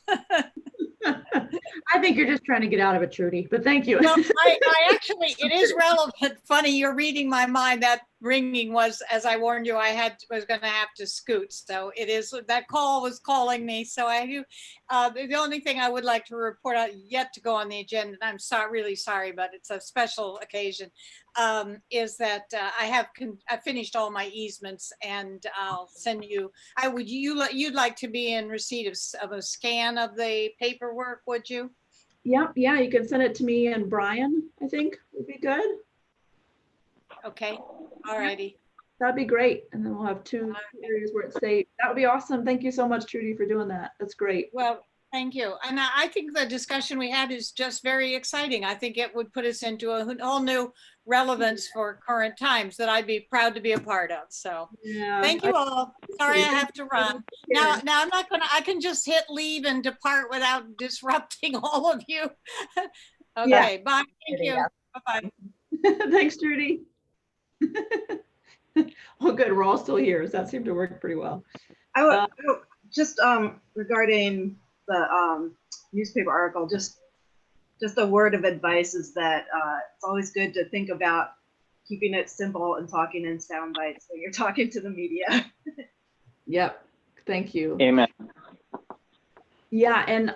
[SPEAKER 1] I think you're just trying to get out of it, Trudy, but thank you.
[SPEAKER 5] Well, I actually, it is relevant. Funny, you're reading my mind. That ringing was, as I warned you, was going to have to scoot. So it is, that call was calling me. So I do. The only thing I would like to report out, yet to go on the agenda, and I'm really sorry, but it's a special occasion, is that I finished all my easements, and I'll send you. You'd like to be in receipt of a scan of the paperwork, would you?
[SPEAKER 1] Yeah, you can send it to me and Brian, I think would be good.
[SPEAKER 5] Okay, all righty.
[SPEAKER 1] That'd be great. And then we'll have two areas where it's safe. That would be awesome. Thank you so much, Trudy, for doing that. That's great.
[SPEAKER 5] Well, thank you. And I think the discussion we had is just very exciting. I think it would put us into a whole new relevance for current times that I'd be proud to be a part of. So
[SPEAKER 1] Yeah,
[SPEAKER 5] thank you all. Sorry I have to run. Now I'm not gonna, I can just hit leave and depart without disrupting all of you. Okay,
[SPEAKER 1] Yeah.
[SPEAKER 5] bye. Thank you. Bye-bye.
[SPEAKER 1] Thanks, Trudy. Well, good. We're all still here. So that seemed to work pretty well.
[SPEAKER 4] I would just regarding the newspaper article, just a word of advice is that it's always good to think about keeping it simple and talking in sound bites when you're talking to the media.
[SPEAKER 1] Yep. Thank you.
[SPEAKER 9] Amen.
[SPEAKER 1] Yeah, and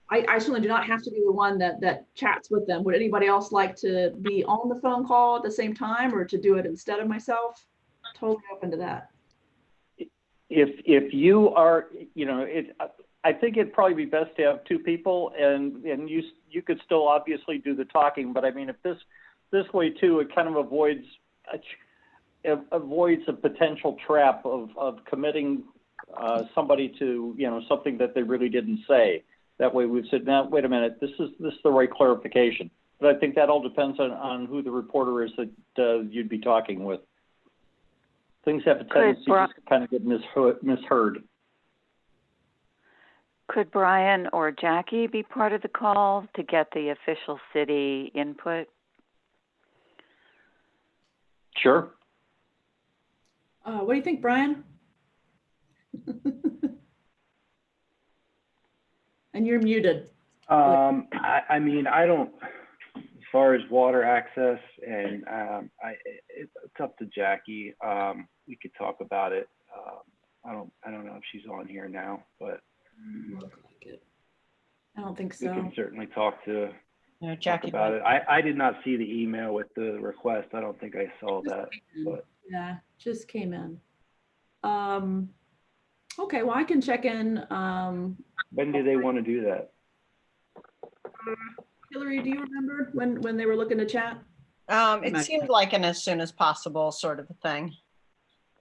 [SPEAKER 1] I certainly do not have to be the one that chats with them. Would anybody else like to be on the phone call at the same time, or to do it instead of myself? Totally open to that.
[SPEAKER 9] If you are, I think it'd probably be best to have two people, and you could still obviously do the talking. But I mean, if this way too, it kind of avoids a potential trap of committing somebody to something that they really didn't say. That way we've said, now wait a minute, this is the right clarification. But I think that all depends on who the reporter is that you'd be talking with. Things have a tendency to kind of get misheard.
[SPEAKER 3] Could Brian or Jackie be part of the call to get the official city input?
[SPEAKER 9] Sure.
[SPEAKER 1] What do you think, Brian? And you're muted.
[SPEAKER 7] I mean, I don't, as far as water access, and it's up to Jackie. We could talk about it. I don't know if she's on here now, but
[SPEAKER 1] I don't think
[SPEAKER 7] we
[SPEAKER 1] so.
[SPEAKER 7] can certainly talk
[SPEAKER 10] Jackie
[SPEAKER 7] about it. I did not see the email with the request. I don't think I saw that. But
[SPEAKER 1] Yeah, just came in. Okay, well, I can check in.
[SPEAKER 7] when do they want to do that?
[SPEAKER 1] Hillary, do you remember when they were looking to chat?
[SPEAKER 10] It seemed like an as soon as possible sort of a thing.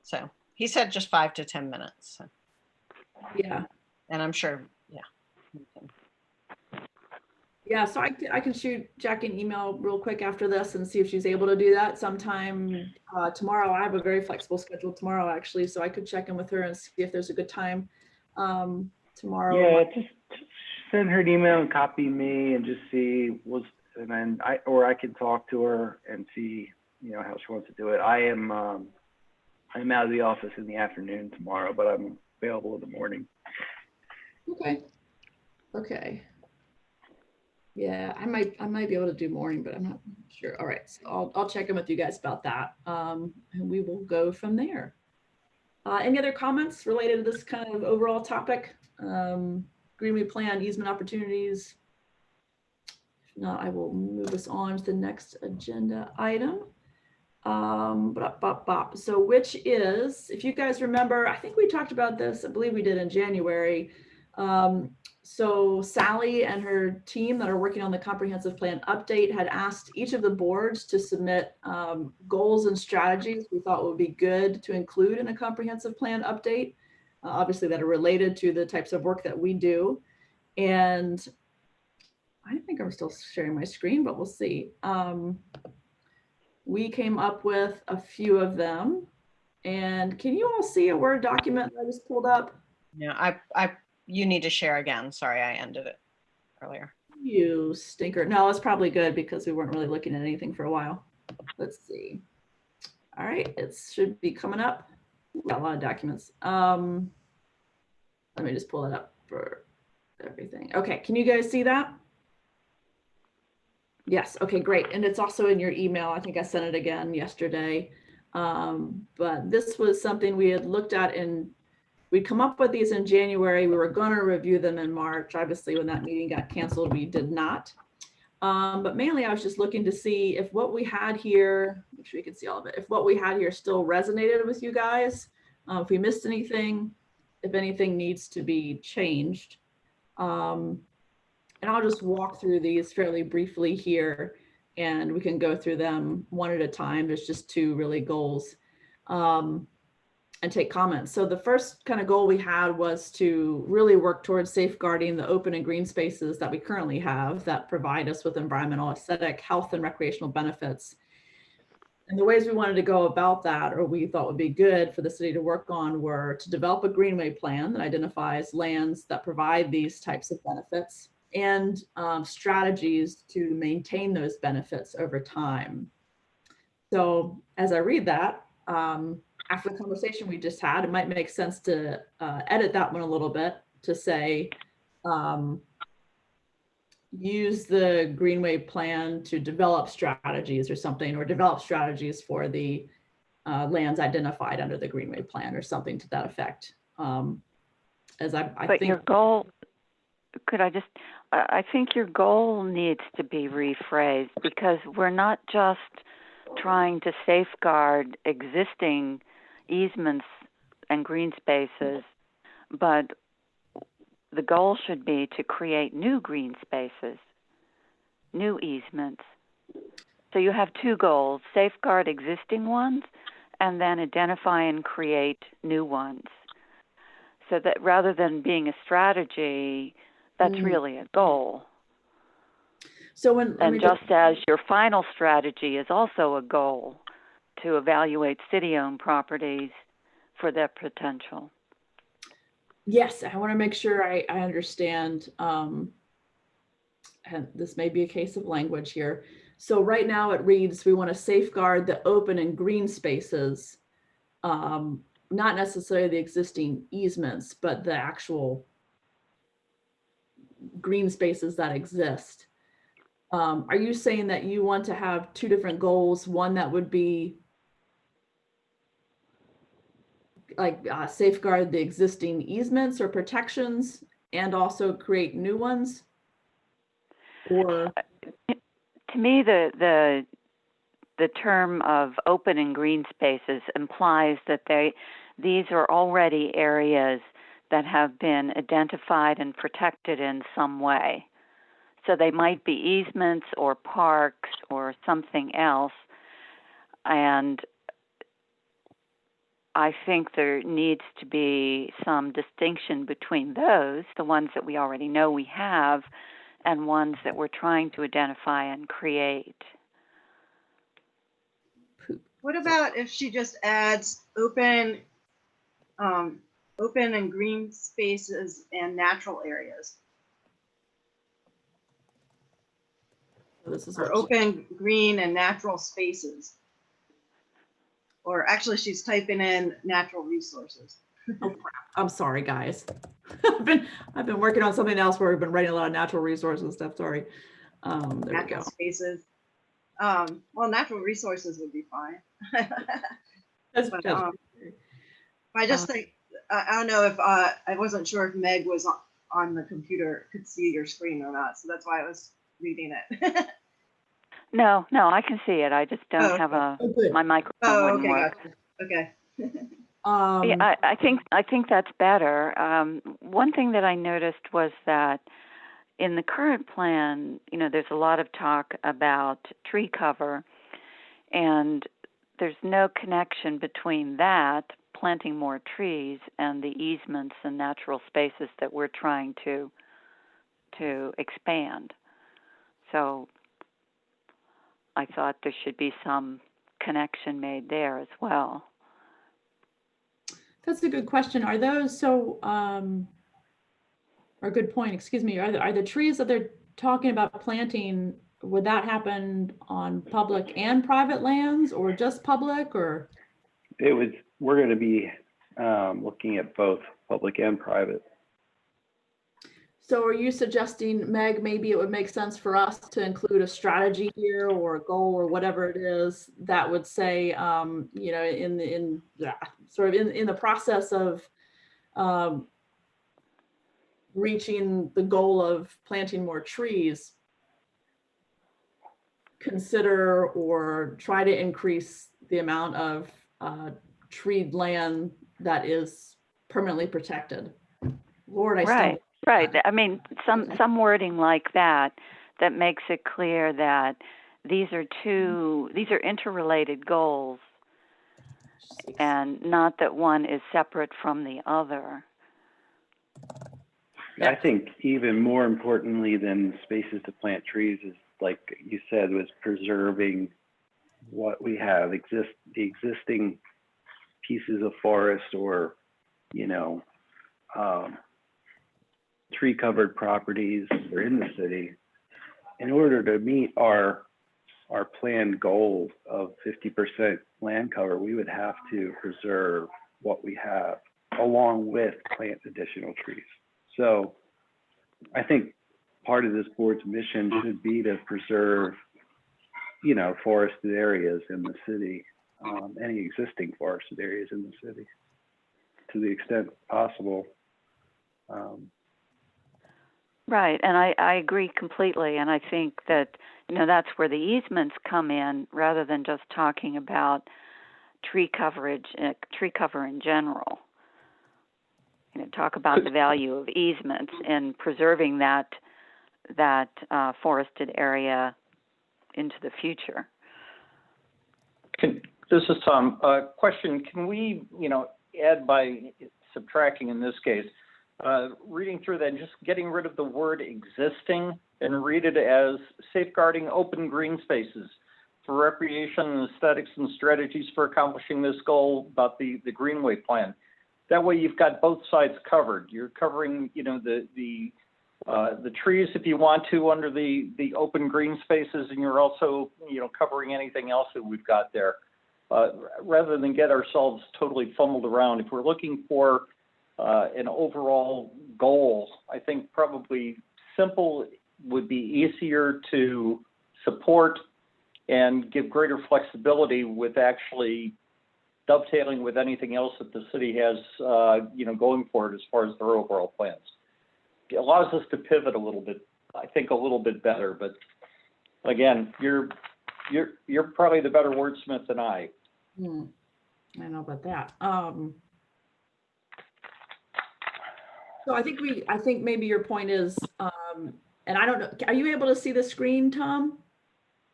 [SPEAKER 10] So he said just 5 to 10 minutes. So.
[SPEAKER 1] Yeah.
[SPEAKER 10] And I'm sure,
[SPEAKER 1] Yeah, so I can shoot Jackie an email real quick after this and see if she's able to do that sometime tomorrow. I have a very flexible schedule tomorrow, actually, so I could check in with her and see if there's a good time tomorrow.
[SPEAKER 7] Yeah, just send her an email and copy me and just see and then I can talk to her and see how she wants to do it. I'm out of the office in the afternoon tomorrow, but I'm available in the morning.
[SPEAKER 1] Okay. Yeah, I might be able to do morning, but I'm not sure. All right, so I'll check in with you guys about that, and we will go from there. Any other comments related to this kind of overall topic? Greenway plan, easement opportunities. If not, I will move us on to the next agenda item. So which is, if you guys remember, I think we talked about this, I believe we did in January. So Sally and her team that are working on the comprehensive plan update had asked each of the boards to submit goals and strategies we thought would be good to include in a comprehensive plan update, obviously that are related to the types of work that we do. And I think I'm still sharing my screen, but we'll see. We came up with a few of them. And can you all see a Word document that I just pulled up?
[SPEAKER 10] Yeah, you need to share again. Sorry, I ended it earlier.
[SPEAKER 1] You stinker. No, it's probably good because we weren't really looking at anything for a while. Let's see. All right, it should be coming up. We've got a lot of documents. Let me just pull it up for everything. Okay, can you guys see that? Yes, okay, great. And it's also in your email. I think I sent it again yesterday. But this was something we had looked at and we'd come up with these in January. We were going to review them in March. Obviously, when that meeting got canceled, we did not. But mainly I was just looking to see if what we had here, make sure you can see all of it, if what we had here still resonated with you guys, if we missed anything, if anything needs to be changed. And I'll just walk through these fairly briefly here and we can go through them one at a time. There's just two really goals and take comments. So the first kind of goal we had was to really work towards safeguarding the open and green spaces that we currently have that provide us with environmental, aesthetic, health, and recreational benefits. And the ways we wanted to go about that, or we thought would be good for the city to work on, were to develop a greenway plan that identifies lands that provide these types of benefits and strategies to maintain those benefits over time. So as I read that, after the conversation we just had, it might make sense to edit that one a little bit to say, use the Greenway plan to develop strategies or something, or develop strategies for the lands identified under the Greenway plan or something to that effect. As I
[SPEAKER 3] But
[SPEAKER 1] think
[SPEAKER 3] your goal, I think your goal needs to be rephrased because we're not just trying to safeguard existing easements and green spaces, but the goal should be to create new green spaces, new easements. So you have two goals: safeguard existing ones and then identify and create new ones. So that rather than being a strategy, that's really a goal.
[SPEAKER 1] so
[SPEAKER 3] And just as your final strategy is also a goal to evaluate city-owned properties for their potential.
[SPEAKER 1] yes, I want to make sure I understand. And this may be a case of language here. So right now it reads, we want to safeguard the open and green spaces, not necessarily the existing easements, but the actual green spaces that exist. Are you saying that you want to have two different goals? One that would be like safeguard the existing easements or protections and also create new ones? Or
[SPEAKER 3] to me, the term of open and green spaces implies that these are already areas that have been identified and protected in some way. So they might be easements or parks or something else. And I think there needs to be some distinction between those, the ones that we already know we have, and ones that we're trying to identify and create.
[SPEAKER 4] What about if she just adds open and green spaces and natural areas?
[SPEAKER 1] this is
[SPEAKER 4] Or open, green, and natural spaces. Or actually, she's typing in natural resources.
[SPEAKER 1] Oh, crap. I'm sorry, guys. I've been working on something else where we've been writing a lot of natural resources stuff. Sorry. There
[SPEAKER 4] natural
[SPEAKER 1] we go.
[SPEAKER 4] Spaces. Well, natural resources would be fine. But, I just think, I don't know if I wasn't sure if Meg was on the computer, could see your screen or not. So that's why I was reading it.
[SPEAKER 3] No, I can see it. I just don't
[SPEAKER 4] Oh,
[SPEAKER 3] have a,
[SPEAKER 1] Oh, good.
[SPEAKER 3] my microphone
[SPEAKER 4] Oh,
[SPEAKER 3] wouldn't
[SPEAKER 4] okay,
[SPEAKER 3] work.
[SPEAKER 4] gotcha. Okay.
[SPEAKER 3] Yeah, I think that's better. One thing that I noticed was that in the current plan, there's a lot of talk about tree cover, and there's no connection between that, planting more trees, and the easements and natural spaces that we're trying to expand. So I thought there should be some connection made there as well.
[SPEAKER 1] That's a good question. Are those so, or good point, excuse me, are the trees that they're talking about planting, would that happen on public and private lands or just public, or?
[SPEAKER 7] We're going to be looking at both public and private.
[SPEAKER 1] So are you suggesting, Meg, maybe it would make sense for us to include a strategy here or a goal or whatever it is that would say, in the process of reaching the goal of planting more trees, consider or try to increase the amount of treed land that is permanently protected. Lord, I
[SPEAKER 3] Right. I mean,
[SPEAKER 1] Okay.
[SPEAKER 3] some wording like that makes it clear that these are interrelated goals, and not that one is separate from the other.
[SPEAKER 7] I think even more importantly than spaces to plant trees is, like you said, was preserving what we have, the existing pieces of forest or, tree covered properties that are in the city. In order to meet our planned goal of 50% land cover, we would have to preserve what we have along with plant additional trees. So I think part of this board's mission should be to preserve, forested areas in the city, any existing forested areas in the city to the extent possible.
[SPEAKER 3] Right, and I agree completely, and I think that that's where the easements come in, rather than just talking about tree cover in general. Talk about the value of easements and preserving that forested area into the future.
[SPEAKER 9] This is Tom. Question: can we, add by subtracting in this case? Reading through that and just getting rid of the word existing and read it as safeguarding open green spaces for recreation, aesthetics, and strategies for accomplishing this goal about the Greenway plan. That way you've got both sides covered. You're covering, the trees if you want to under the open green spaces, and you're also, covering anything else that we've got there. Rather than get ourselves totally fumbled around, if we're looking for an overall goal, I think probably simple would be easier to support and give greater flexibility with actually dovetailing with anything else that the city has, going for it as far as their overall plans. It allows us to pivot a little bit, I think, a little bit better. But again, you're probably the better wordsmith than I.
[SPEAKER 1] I don't know about that. So I think maybe your point is, and I don't know, are you able to see the screen, Tom?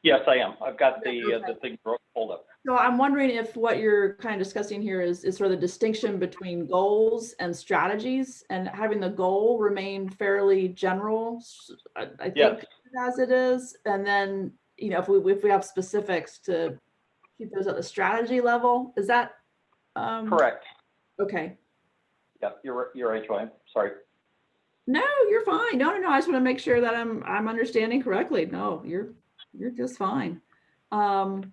[SPEAKER 9] Yes, I am. I've got the
[SPEAKER 1] Okay.
[SPEAKER 9] thing pulled up.
[SPEAKER 1] So I'm wondering if what you're kind of discussing here is sort of the distinction between goals and strategies, and having the goal remain fairly general, I think,
[SPEAKER 9] Yes.
[SPEAKER 1] as it is. And then, if we have specifics, to keep those at the strategy level. Is that
[SPEAKER 9] Correct.
[SPEAKER 1] okay?
[SPEAKER 9] Yeah, you're right, Joanne. Sorry.
[SPEAKER 1] No, you're fine. No. I just want to make sure that I'm understanding correctly. No, you're just fine. And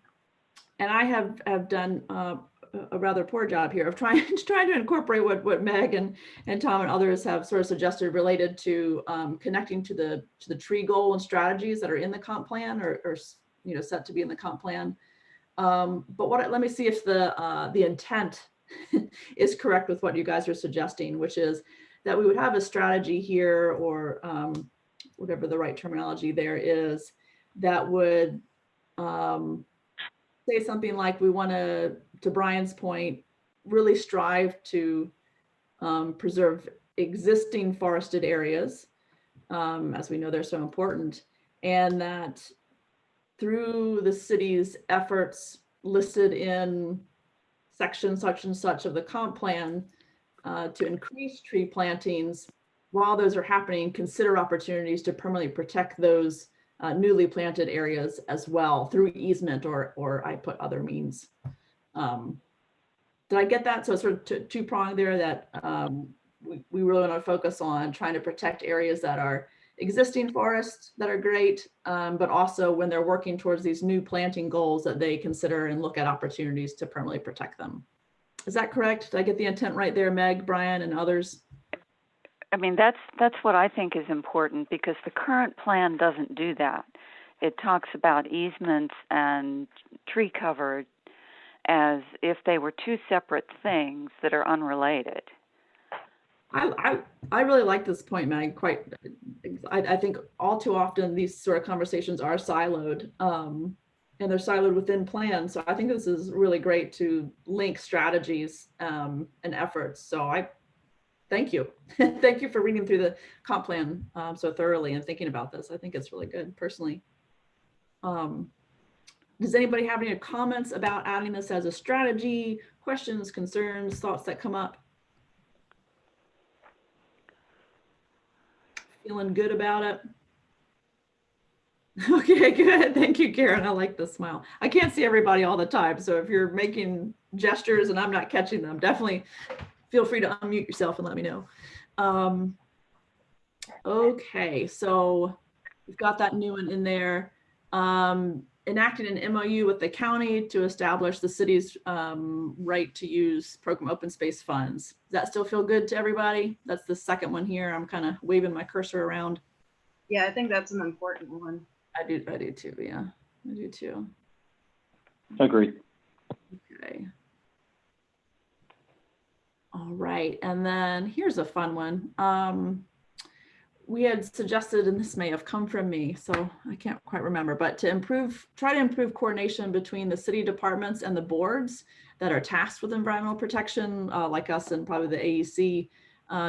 [SPEAKER 1] I have done a rather poor job here of trying to incorporate what Meg and Tom and others have sort of suggested related to connecting to the tree goal and strategies that are in the comp plan or set to be in the comp plan. But let me see if the intent is correct with what you guys are suggesting, which is that we would have a strategy here, or whatever the right terminology there is, that would say something like we want to Brian's point, really strive to preserve existing forested areas, as we know they're so important, and that through the city's efforts listed in section such and such of the comp plan to increase tree plantings, while those are happening, consider opportunities to permanently protect those newly planted areas as well through easement or I put other means. Did I get that? So it's sort of two-pronged there, that we really want to focus on trying to protect areas that are existing forests that are great, but also when they're working towards these new planting goals, that they consider and look at opportunities to permanently protect them. Is that correct? Did I get the intent right there, Meg, Brian, and others?
[SPEAKER 3] I mean, that's what I think is important, because the current plan doesn't do that. It talks about easements and tree cover as if they were two separate things that are unrelated.
[SPEAKER 1] I really like this point, Meg. I think all too often these sort of conversations are siloed, and they're siloed within plans. So I think this is really great to link strategies and efforts. So I thank you. Thank you for reading through the comp plan so thoroughly and thinking about this. I think it's really good personally. Does anybody have any comments about adding this as a strategy, questions, concerns, thoughts that come up? Feeling good about it? Okay, good. Thank you, Karen. I like the smile. I can't see everybody all the time. So if you're making gestures and I'm not catching them, definitely feel free to unmute yourself and let me know. Okay, so we've got that new one in there. Enacted an MOU with the county to establish the city's right to use program open space funds. Does that still feel good to everybody? That's the second one here. I'm kind of waving my cursor around.
[SPEAKER 4] Yeah, I think that's an important one.
[SPEAKER 1] I do too, yeah, I do too.
[SPEAKER 9] Agreed.
[SPEAKER 1] Okay. All right, and then here's a fun one. We had suggested, and this may have come from me, so I can't quite remember, but to try to improve coordination between the city departments and the boards that are tasked with environmental protection, like us and probably the AEC,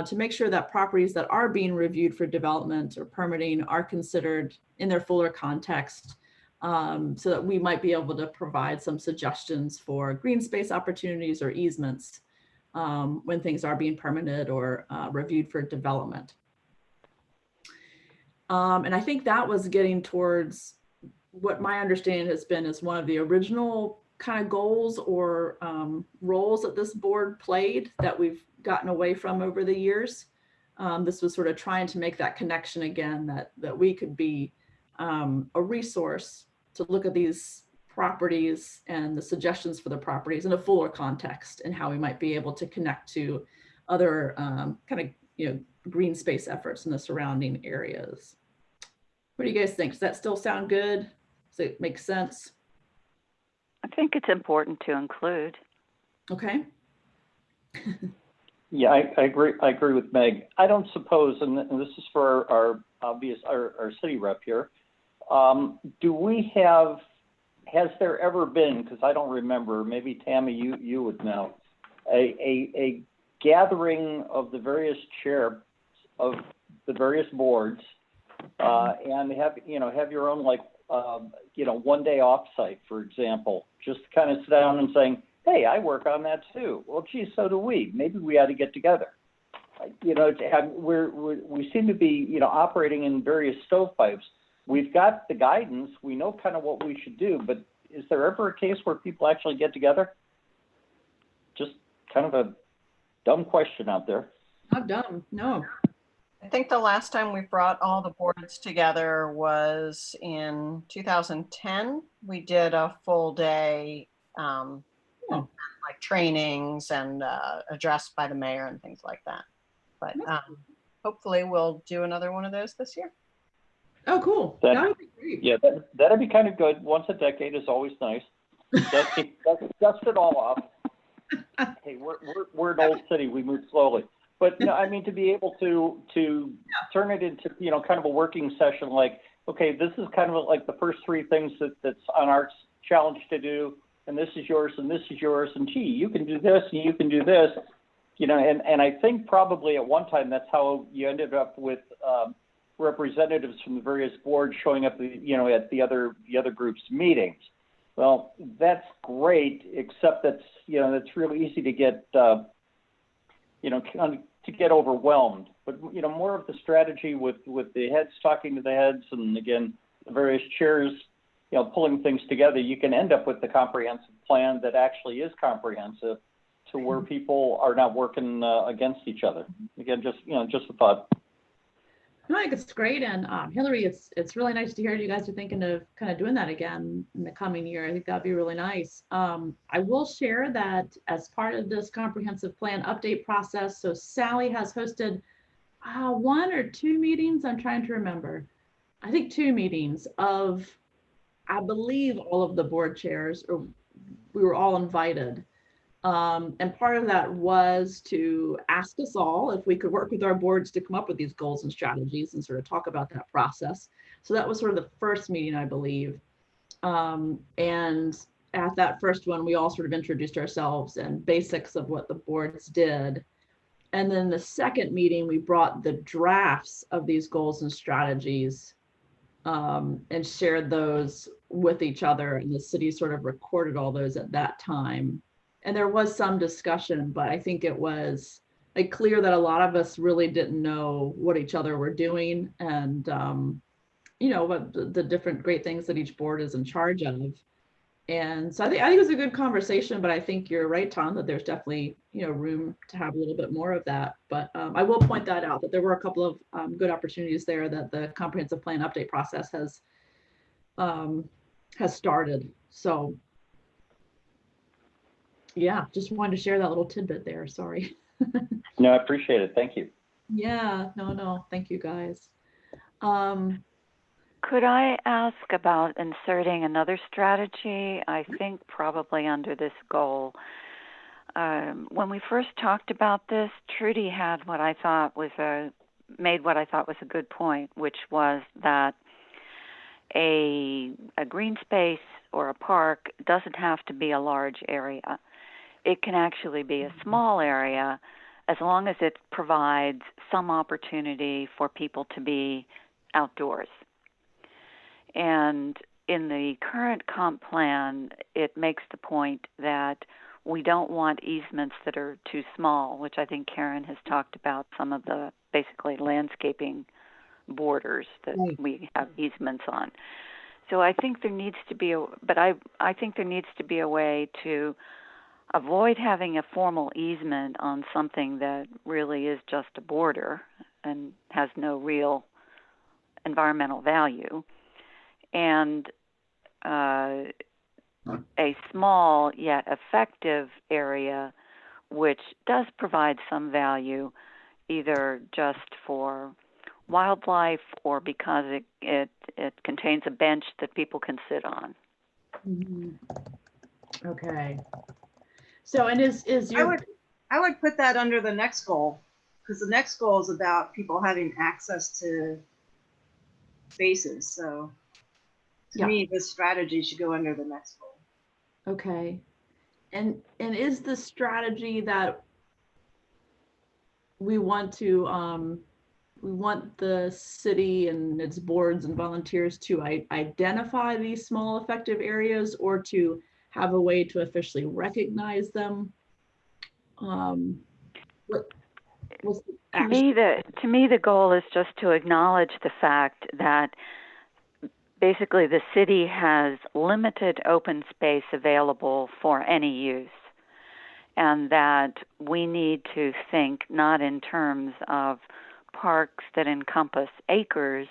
[SPEAKER 1] to make sure that properties that are being reviewed for development or permitting are considered in their fuller context, so that we might be able to provide some suggestions for green space opportunities or easements when things are being permitted or reviewed for development. And I think that was getting towards what my understanding has been as one of the original kind of goals or roles that this board played that we've gotten away from over the years. This was sort of trying to make that connection again, that we could be a resource to look at these properties and the suggestions for the properties in a fuller context and how we might be able to connect to other kind of, green space efforts in the surrounding areas. What do you guys think? Does that still sound good? Does it make sense?
[SPEAKER 3] I think it's important to include.
[SPEAKER 1] Okay.
[SPEAKER 9] Yeah, I agree. I agree with Meg. I don't suppose, and this is for our city rep here. Has there ever been, because I don't remember, maybe Tammy, you would know, a gathering of the various chair of the various boards, and have your own one day offsite, for example, just kind of sit down and saying, hey, I work on that too. Well, geez, so do we. Maybe we ought to get together. We seem to be operating in various stovepipes. We've got the guidance. We know kind of what we should do, but is there ever a case where people actually get together? Just kind of a dumb question out there.
[SPEAKER 1] Not dumb, no.
[SPEAKER 10] I think the last time we brought all the boards together was in 2010. We did a full day, like trainings and addressed by the mayor and things like that. But hopefully we'll do another one of those this year.
[SPEAKER 1] Oh, cool. That would be great.
[SPEAKER 9] Yeah, that'd be kind of good. Once a decade is always nice. Dust it all off. Hey, we're an old city. We move slowly. But no, I mean, to be able to turn it into kind of a working session, like, okay, this is kind of like the first three things that's on our challenge to do, and this is yours, and this is yours, and gee, you can do this, and you can do this, you know, and I think probably at one time that's how you ended up with representatives from the various boards showing up, you know, at the other groups' meetings. Well, that's great, except that's, you know, it's really easy to get, you know, to get overwhelmed. But, you know, more of the strategy with the heads talking to the heads, and again, the various chairs, you know, pulling things together, you can end up with the comprehensive plan that actually is comprehensive, to where people are not working against each other. Again, just, you know, just a thought.
[SPEAKER 1] I think it's great, and Hillary, it's really nice to hear you guys are thinking of kind of doing that again in the coming year. I think that'd be really nice. I will share that as part of this comprehensive plan update process, so Sally has hosted 1 or 2 meetings. I'm trying to remember. I think 2 meetings of, I believe, all of the board chairs, or we were all invited. And part of that was to ask us all if we could work with our boards to come up with these goals and strategies and sort of talk about that process. So that was sort of the first meeting, I believe. And at that first one, we all sort of introduced ourselves and basics of what the boards did. And then the second meeting, we brought the drafts of these goals and strategies and shared those with each other. And the city sort of recorded all those at that time. And there was some discussion, but I think it was like clear that a lot of us really didn't know what each other were doing, and you know, what the different great things that each board is in charge of. And so I think it was a good conversation, but I think you're right, Tom, that there's definitely, you know, room to have a little bit more of that. But I will point that out, that there were a couple of good opportunities there that the comprehensive plan update process has started. So yeah, just wanted to share that little tidbit there. Sorry.
[SPEAKER 9] No, I appreciate it. Thank you.
[SPEAKER 1] Yeah, no, thank you guys.
[SPEAKER 3] Could I ask about inserting another strategy? I think probably under this goal. When we first talked about this, Trudy had what I thought was made what I thought was a good point, which was that a green space or a park doesn't have to be a large area. It can actually be a small area, as long as it provides some opportunity for people to be outdoors. And in the current comp plan, it makes the point that we don't want easements that are too small, which I think Karen has talked about, some of the basically landscaping borders that we have easements on. So I think there needs to be I think there needs to be a way to avoid having a formal easement on something that really is just a border and has no real environmental value, and a small yet effective area which does provide some value, either just for wildlife or because it contains a bench that people can sit on.
[SPEAKER 1] Mm-hmm. Okay. So, and is your...
[SPEAKER 4] I would put that under the next goal, because the next goal is about people having access to spaces. So to me, this strategy should go under the next goal.
[SPEAKER 1] Okay. And is the strategy that we want the city and its boards and volunteers to identify these small effective areas, or to have a way to officially recognize them? To
[SPEAKER 3] me, the goal is just to acknowledge the fact that basically the city has limited open space available for any use, and that we need to think not in terms of parks that encompass acres,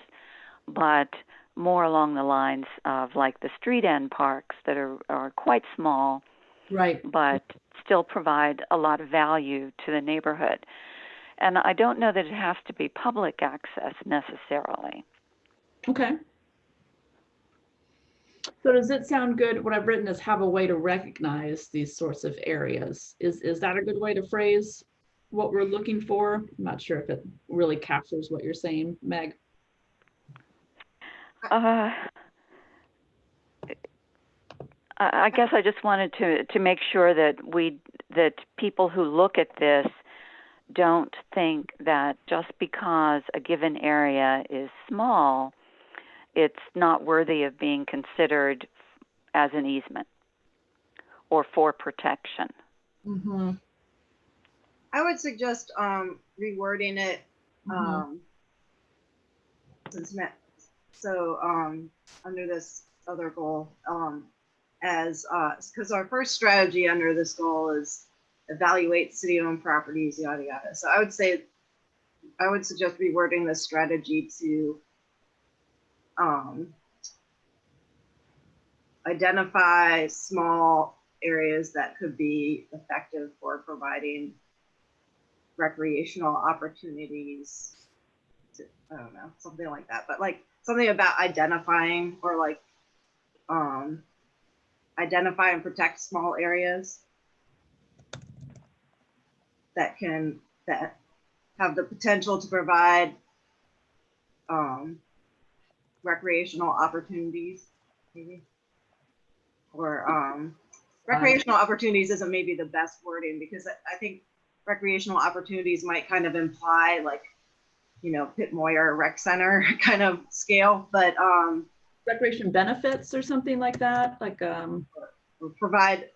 [SPEAKER 3] but more along the lines of like the street end parks that are quite small,
[SPEAKER 1] right,
[SPEAKER 3] but still provide a lot of value to the neighborhood. And I don't know that it has to be public access necessarily.
[SPEAKER 1] Okay. So does it sound good? What I've written is have a way to recognize these sorts of areas. Is that a good way to phrase what we're looking for? I'm not sure if it really captures what you're saying, Meg.
[SPEAKER 3] I guess I just wanted to make sure that that people who look at this don't think that just because a given area is small, it's not worthy of being considered as an easement or for protection.
[SPEAKER 1] Mm-hmm.
[SPEAKER 4] I would suggest rewording it. Since under this other goal, as because our first strategy under this goal is evaluate city-owned properties, yada yada. So I would suggest rewording this strategy to identify small areas that could be effective for providing recreational opportunities. I don't know, something like that, but like something about identifying or like identify and protect small areas that have the potential to provide recreational opportunities, maybe. Or recreational opportunities isn't maybe the best wording, because I think recreational opportunities might kind of imply like, you know, Pitt Moyer Rec Center kind of scale, but
[SPEAKER 1] recreation benefits or something like that, like
[SPEAKER 4] provide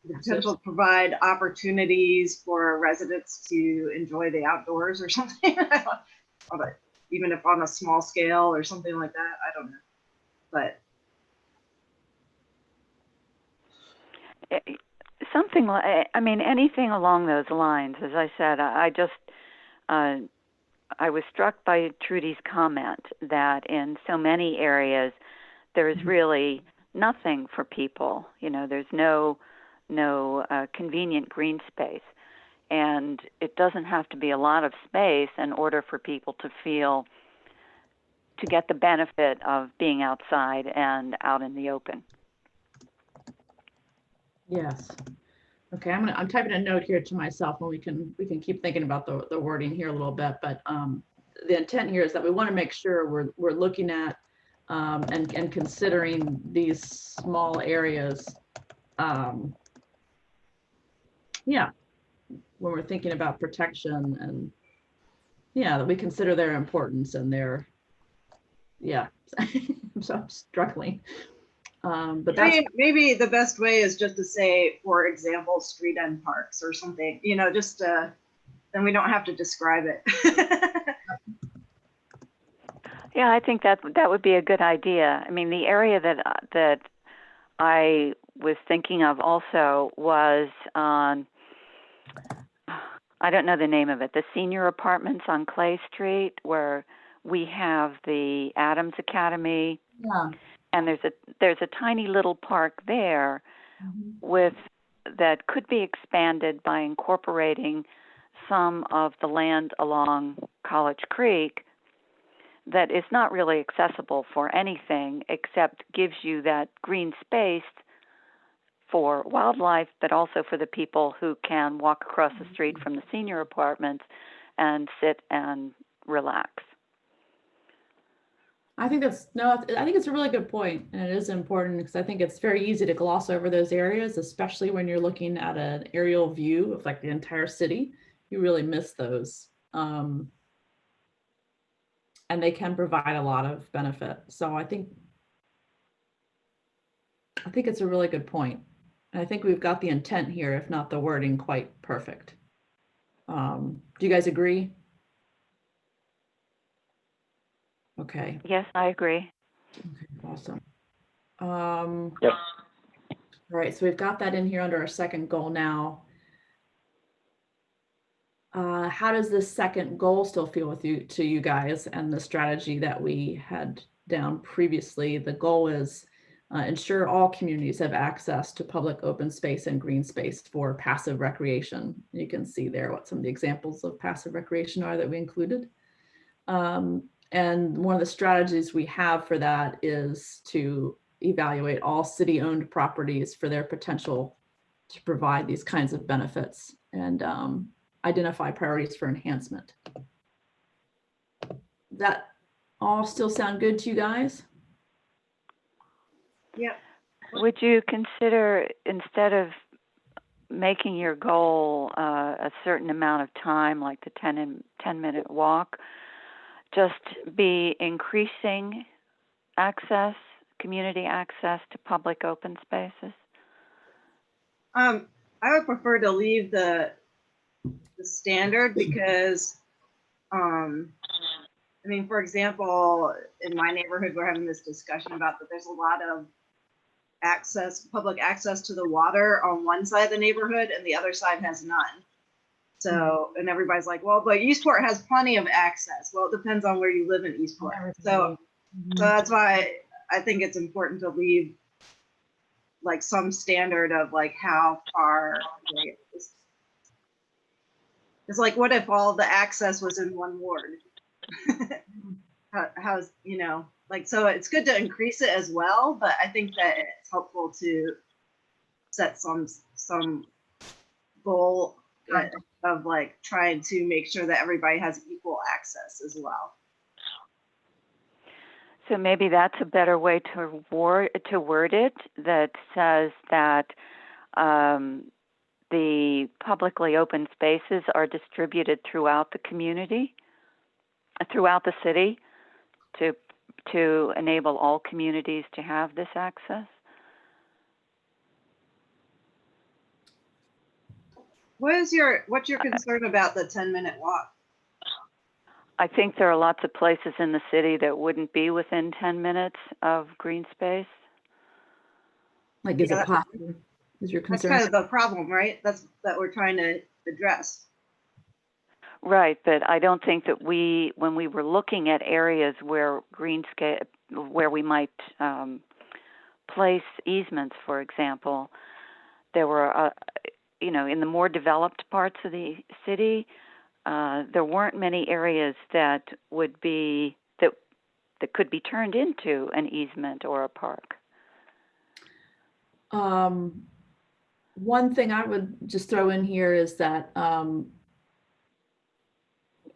[SPEAKER 4] the potential to provide opportunities for residents to enjoy the outdoors or something. Even if on a small scale or something like that, I don't know, but
[SPEAKER 3] something like, I mean, anything along those lines. As I said, I was struck by Trudy's comment that in so many areas there is really nothing for people. You know, there's no convenient green space, and it doesn't have to be a lot of space in order for people to get the benefit of being outside and out in the open.
[SPEAKER 1] yes. Okay, I'm typing a note here to myself, and we can keep thinking about the wording here a little bit. But the intent here is that we want to make sure we're looking at and considering these small areas. Yeah, when we're thinking about protection, and yeah, that we consider their importance and their, yeah. So I'm struggling. But that's
[SPEAKER 4] maybe the best way is just to say, for example, street end parks or something, you know, just then we don't have to describe it.
[SPEAKER 3] Yeah, I think that would be a good idea. I mean, the area that I was thinking of also was on, I don't know the name of it, the senior apartments on Clay Street, where we have the Adams Academy.
[SPEAKER 1] yeah.
[SPEAKER 3] And there's a tiny little park there that could be expanded by incorporating some of the land along College Creek that is not really accessible for anything except gives you that green space for wildlife, but also for the people who can walk across the street from the senior apartments and sit and relax.
[SPEAKER 1] I think it's a really good point, and it is important because I think it's very easy to gloss over those areas, especially when you're looking at an aerial view of like the entire city. You really miss those, and they can provide a lot of benefit. So I think it's a really good point, and I think we've got the intent here, if not the wording, quite perfect. Do you guys agree? Okay.
[SPEAKER 3] Yes, I agree.
[SPEAKER 1] Okay, awesome.
[SPEAKER 6] Yep.
[SPEAKER 1] All right, so we've got that in here under our second goal now. How does this second goal still feel to you guys, and the strategy that we had down previously? The goal is ensure all communities have access to public open space and green space for passive recreation. You can see there what some of the examples of passive recreation are that we included. And one of the strategies we have for that is to evaluate all city-owned properties for their potential to provide these kinds of benefits, and identify priorities for enhancement. That all still sound good to you guys?
[SPEAKER 4] Yep.
[SPEAKER 3] Would you consider, instead of making your goal a certain amount of time, like the 10-minute walk, just be increasing access, community access to public open spaces?
[SPEAKER 4] I would prefer to leave the standard because, I mean, for example, in my neighborhood, we're having this discussion about that there's a lot of public access to the water on one side of the neighborhood and the other side has none. So, and everybody's like, well, but Eastport has plenty of access. Well, it depends on where you live in Eastport. So that's why I think it's important to leave like some standard of like how far away it is. It's like, what if all the access was in one ward? How's, you know, like, so it's good to increase it as well, but I think that it's helpful to set some goal of like trying to make sure that everybody has equal access as well.
[SPEAKER 3] So maybe that's a better way to word it, that says that the publicly open spaces are distributed throughout the community, throughout the city, to enable all communities to have this access.
[SPEAKER 4] What's your concern about the 10-minute walk?
[SPEAKER 3] I think there are lots of places in the city that wouldn't be within 10 minutes of green space.
[SPEAKER 1] Like, is it possible? Is your
[SPEAKER 4] That's
[SPEAKER 1] concern?
[SPEAKER 4] kind of the problem, right? That we're trying to address.
[SPEAKER 3] Right, but I don't think that when we were looking at areas where where we might place easements, for example, there were, you know, in the more developed parts of the city, there weren't many areas that would be that could be turned into an easement or a park.
[SPEAKER 1] One thing I would just throw in here is that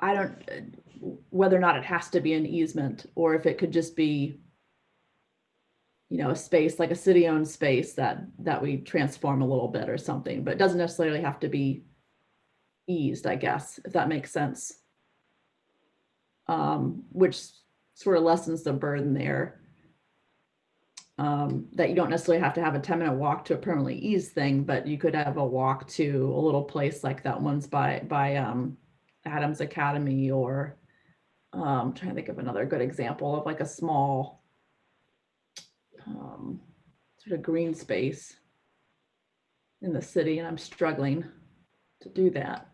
[SPEAKER 1] I don't, whether or not it has to be an easement or if it could just be, you know, a space, like a city-owned space that we transform a little bit or something, but it doesn't necessarily have to be eased, I guess, if that makes sense. Which sort of lessens the burden there. That you don't necessarily have to have a 10-minute walk to a permanently eased thing, but you could have a walk to a little place like that one's by Adams Academy, or I'm trying to think of another good example of like a small sort of green space in the city, and I'm struggling to do that.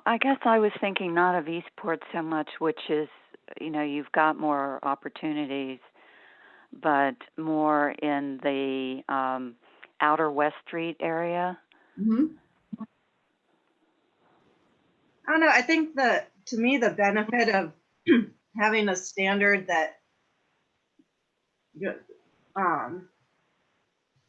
[SPEAKER 3] I guess I was thinking not of Eastport so much, which is, you know, you've got more opportunities, but more in the outer West Street area.
[SPEAKER 1] Mm-hmm.
[SPEAKER 4] I don't know. I think that, to me, the benefit of having a standard that,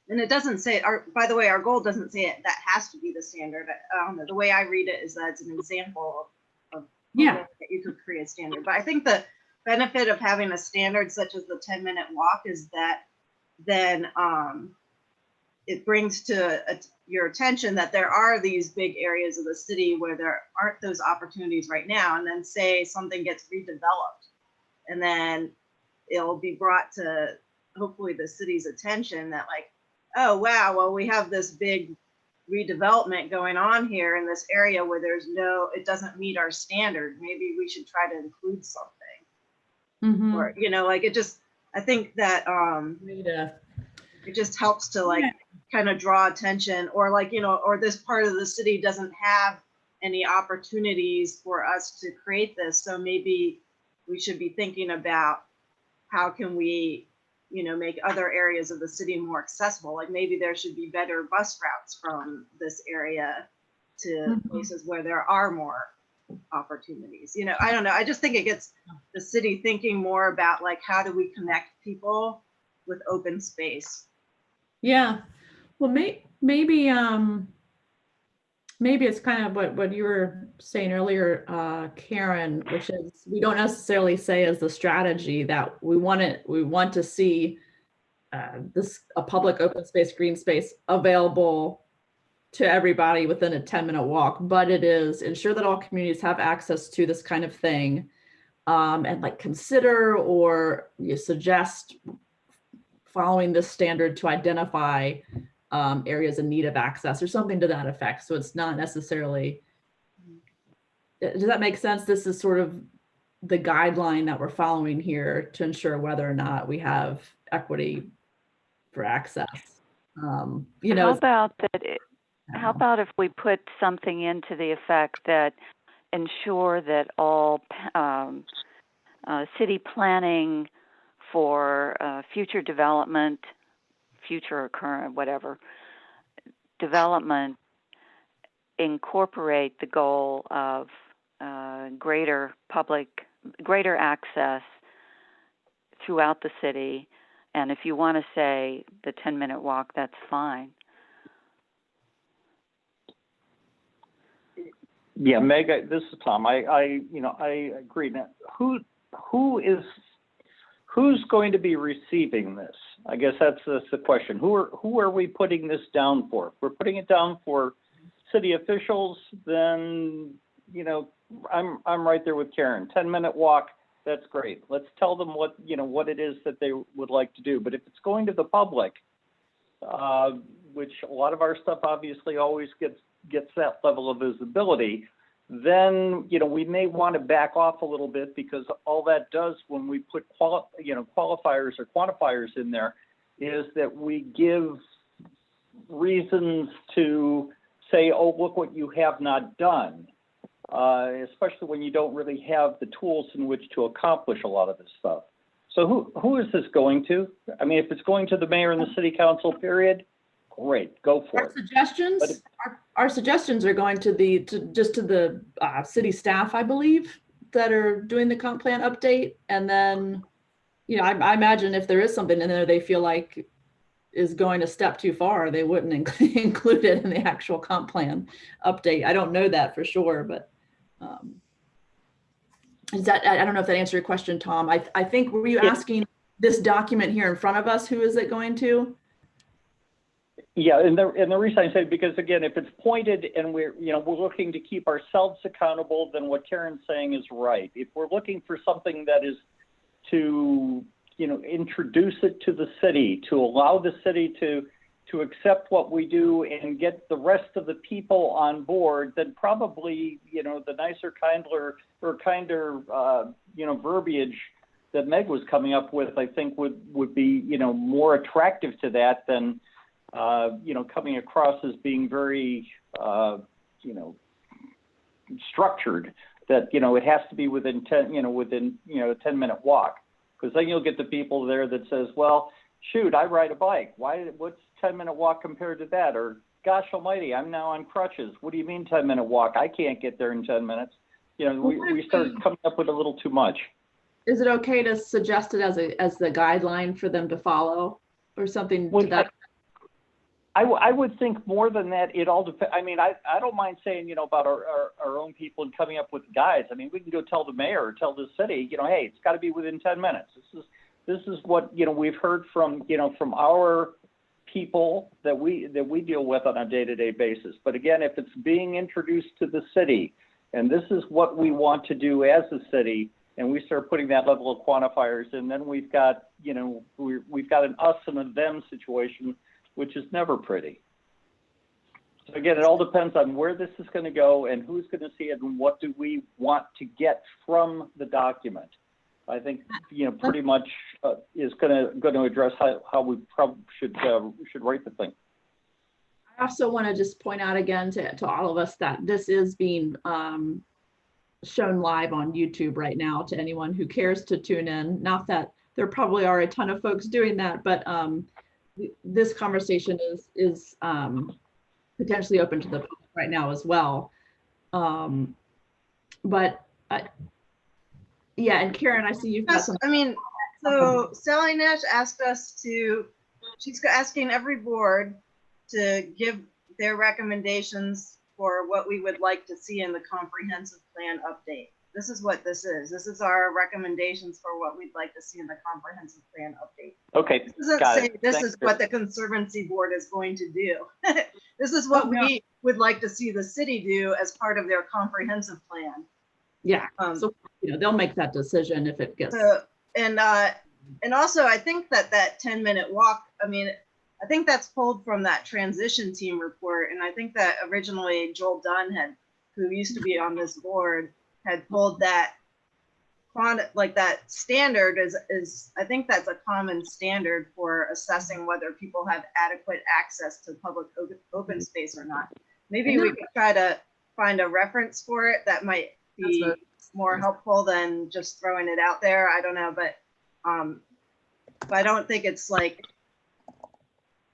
[SPEAKER 4] and it doesn't say, by the way, our goal doesn't say it, that has to be the standard. I don't know. The way I read it is that it's an example of that you could create a standard. But I think the benefit of having a standard such as the 10-minute walk is that then it brings to your attention that there are these big areas of the city where there aren't those opportunities right now. And then say something gets redeveloped, and then it'll be brought to hopefully the city's attention that like, oh, wow, well, we have this big redevelopment going on here in this area where it doesn't meet our standard. Maybe we should try to include something.
[SPEAKER 1] Mm-hmm.
[SPEAKER 4] Or, you know, like I think that it just helps to like kind of draw attention, or like, you know, or this part of the city doesn't have any opportunities for us to create this. So maybe we should be thinking about how can we, you know, make other areas of the city more accessible. Like maybe there should be better bus routes from this area to places where there are more opportunities. You know, I don't know. I just think it gets the city thinking more about like, how do we connect people with open space?
[SPEAKER 1] Yeah. Well, maybe it's kind of what you were saying earlier, Karen, which is we don't necessarily say as the strategy that we want to see a public open space, green space available to everybody within a 10-minute walk, but it is ensure that all communities have access to this kind of thing, and like consider or you suggest following this standard to identify areas in need of access or something to that effect. So it's not necessarily, does that make sense? This is sort of the guideline that we're following here to ensure whether or not we have equity for access. You know,
[SPEAKER 3] How about that? How about if we put something into the effect that ensure that all city planning for future development, future or current, whatever, development incorporate the goal of greater access throughout the city. And if you want to say the 10-minute walk, that's fine.
[SPEAKER 9] Yeah, Meg, this is Tom. I agree. Now, who's going to be receiving this? I guess that's the question. Who are we putting this down for? If we're putting it down for city officials, then I'm right there with Karen. 10-minute walk, that's great. Let's tell them what it is that they would like to do. But if it's going to the public, which a lot of our stuff obviously always gets that level of visibility, then we may want to back off a little bit, because all that does when we put qualifiers or quantifiers in there is that we give reasons to say, oh, look what you have not done, especially when you don't really have the tools in which to accomplish a lot of this stuff. So who is this going to? I mean, if it's going to the mayor and the city council, period, great, go for it.
[SPEAKER 1] Our suggestions are going to the city staff, I believe, that are doing the comp plan update. And then, I imagine if there is something in there they feel like is going a step too far, they wouldn't include it in the actual comp plan update. I don't know that for sure, but I don't know if that answered your question, Tom. I think, were you asking this document here in front of us, who is it going to?
[SPEAKER 9] Yeah, and the reason I say, because again, if it's pointed and we're looking to keep ourselves accountable, then what Karen's saying is right. If we're looking for something that is to introduce it to the city, to allow the city to accept what we do and get the rest of the people on board, then probably the nicer, kinder verbiage that Meg was coming up with, I think would be more attractive to that than coming across as being very, structured, that, it has to be within 10-minute walk. Because then you'll get the people there that says, well, shoot, I ride a bike. What's 10-minute walk compared to that? Or, gosh almighty, I'm now on crutches. What do you mean 10-minute walk? I can't get there in 10 minutes. We started coming up with a little too much.
[SPEAKER 1] Is it okay to suggest it as the guideline for them to follow or something to that?
[SPEAKER 9] I would think more than that. It all depends. I mean, I don't mind saying, about our own people and coming up with guides. I mean, we can go tell the mayor or tell the city, hey, it's got to be within 10 minutes. This is what, we've heard from, from our people that we deal with on a day-to-day basis. But again, if it's being introduced to the city and this is what we want to do as a city, and we start putting that level of quantifiers, and then we've got, we've got an us and a them situation, which is never pretty. So again, it all depends on where this is going to go and who's going to see it and what do we want to get from the document. I think pretty much is going to address how we probably should write the thing.
[SPEAKER 1] I also want to just point out again to all of us that this is being shown live on YouTube right now to anyone who cares to tune in. Not that there probably are a ton of folks doing that, but this conversation is potentially open to the public right now as well. Yeah, and Karen, I see you've got some.
[SPEAKER 4] So Sally Nash asked us she's asking every board to give their recommendations for what we would like to see in the comprehensive plan update. this is what this is. This is our recommendations for what we'd like to see in the comprehensive plan update.
[SPEAKER 9] Okay,
[SPEAKER 4] This doesn't
[SPEAKER 9] got
[SPEAKER 4] say
[SPEAKER 9] it.
[SPEAKER 4] this
[SPEAKER 9] Thank
[SPEAKER 4] is
[SPEAKER 9] you.
[SPEAKER 4] what the Conservancy Board is going to do. This is what we would like to see the city do as part of their comprehensive plan.
[SPEAKER 1] Yeah,
[SPEAKER 4] Um,
[SPEAKER 1] so, they'll make that decision if it gets.
[SPEAKER 4] So, and also I think that 10-minute walk, I mean, I think that's pulled from that transition team report. And I think that originally Joel Dunn who used to be on this board, had pulled that that standard is, I think that's a common standard for assessing whether people have adequate access to public open space or not. Maybe we could try to find a reference for it that might be more helpful than just throwing it out there. I don't know, but I don't think it's like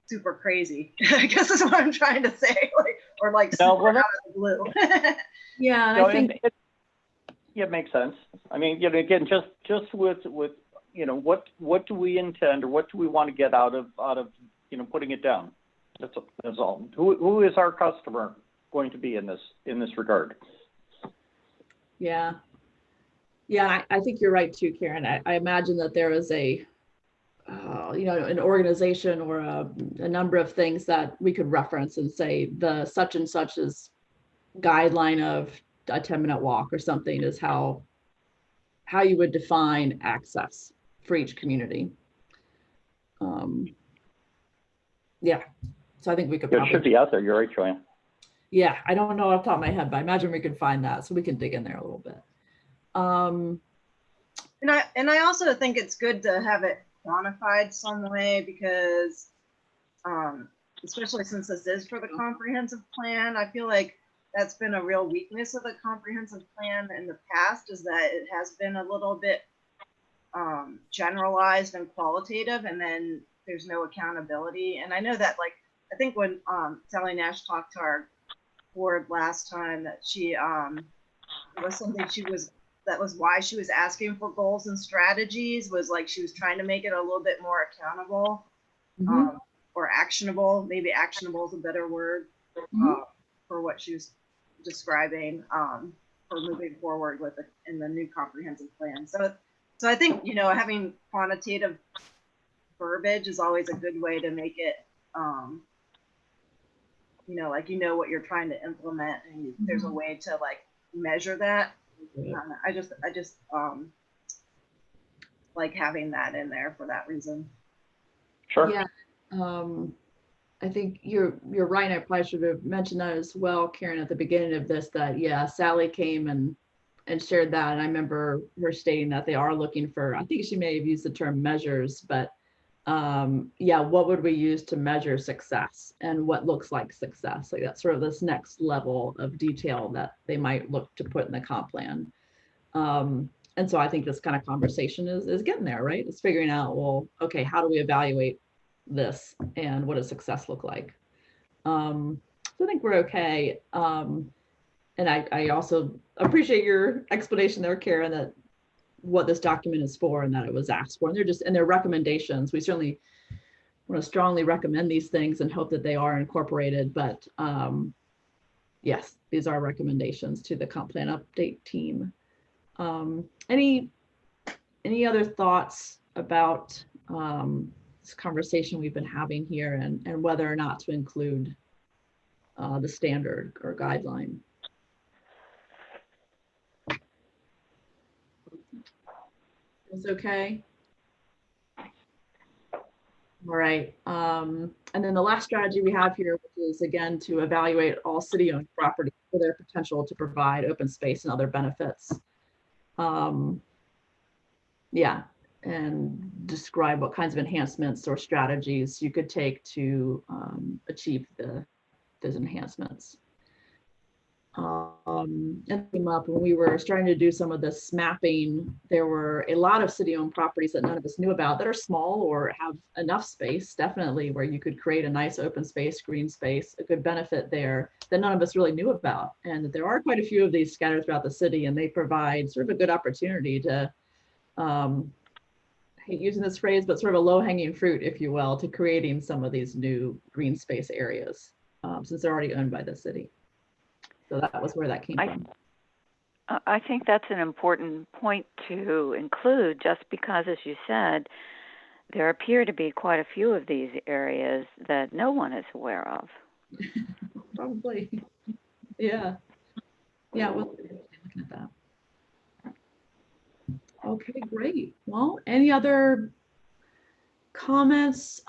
[SPEAKER 4] super crazy. I guess is what I'm trying to say, or super out of the blue.
[SPEAKER 1] Yeah, and
[SPEAKER 9] No,
[SPEAKER 1] I think
[SPEAKER 9] it makes sense. I mean, again, just with what do we intend, or what do we want to get out of putting it down? That's all. Who is our customer going to be in this regard?
[SPEAKER 1] Yeah. I think you're right too, Karen. I imagine that there is an organization or a number of things that we could reference and say the such and such is guideline of a 10-minute walk or something is how you would define access for each community. Yeah, so I think we could
[SPEAKER 9] It should be out there. You're right, Joanne.
[SPEAKER 1] Yeah, I don't know off the top of my head, but I imagine we could find that, so we can dig in there a little bit.
[SPEAKER 4] And I also think it's good to have it quantified some way, because especially since this is for the comprehensive plan, I feel like that's been a real weakness of the comprehensive plan in the past, is that it has been a little bit generalized and qualitative, and then there's no accountability. And I know that, I think when Sally Nash talked to our board last time, that she it was something that was why she was asking for goals and strategies, was she was trying to make it a little bit more accountable, or actionable. Maybe actionable is a better word for what she was describing for moving forward in the new comprehensive plan. So I think having quantitative verbiage is always a good way to make it what you're trying to implement, and there's a way to measure that. I just like having that in there for that reason.
[SPEAKER 9] Sure.
[SPEAKER 1] Yeah. I think you're right. I probably should have mentioned that as well, Karen, at the beginning of this, that Sally came and shared that. And I remember her stating that they are looking for, I think she may have used the term measures, but what would we use to measure success and what looks like success? That's sort of this next level of detail that they might look to put in the comp plan. And so I think this kind of conversation is getting there, right? It's figuring out, well, okay, how do we evaluate this and what does success look like? So I think we're okay. And I also appreciate your explanation there, Karen, that what this document is for and that it was asked for, and their recommendations. We certainly want to strongly recommend these things and hope that they are incorporated, but yes, these are recommendations to the comp plan update team. Any other thoughts about this conversation we've been having here and whether or not to include the standard or guideline? It's okay. All right. And then the last strategy we have here, which is again to evaluate all city-owned property for their potential to provide open space and other benefits. And describe what kinds of enhancements or strategies you could take to achieve those enhancements. And came up when we were starting to do some of this mapping, there were a lot of city-owned properties that none of us knew about that are small or have enough space, definitely, where you could create a nice open space, green space, a good benefit there that none of us really knew about. And there are quite a few of these scattered throughout the city, and they provide sort of a good opportunity to, I hate using this phrase, but sort of a low-hanging fruit, if you will, to creating some of these new green space areas, since they're already owned by the city. So that was where that came from.
[SPEAKER 3] I think that's an important point to include, just because, as you said, there appear to be quite a few of these areas that no one is aware of.
[SPEAKER 1] Probably. Yeah. Yeah, we'll be looking at that. Okay, great. Well, any other comments,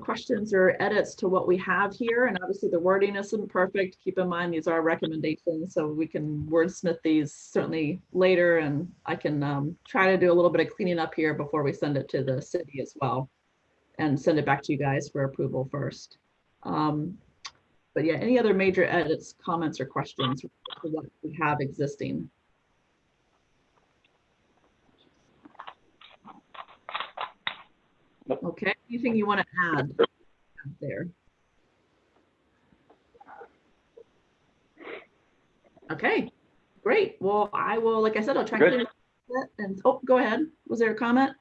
[SPEAKER 1] questions, or edits to what we have here? And obviously the wording isn't perfect. Keep in mind, these are recommendations, so we can wordsmith these certainly later, and I can try to do a little bit of cleaning up here before we send it to the city as well, and send it back to you guys for approval first. But yeah, any other major edits, comments, or questions to what we have existing? Okay, anything you want to add there? Okay, great. Well, I will, like I said, I'll try to. And oh, go ahead. Was there a comment?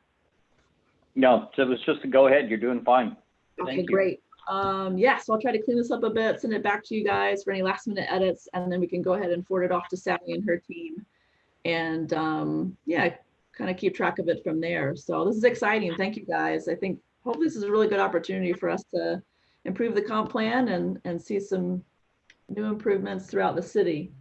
[SPEAKER 9] No, so it was just a go ahead. You're doing fine.
[SPEAKER 1] Okay,
[SPEAKER 9] Thank you.
[SPEAKER 1] great. Yeah, so I'll try to clean this up a bit, send it back to you guys for any last minute edits, and then we can go ahead and forward it off to Sally and her team. And yeah, kind of keep track of it from there. So this is exciting. Thank you guys. I think hopefully this is a really good opportunity for us to improve the comp plan and see some new improvements throughout the city.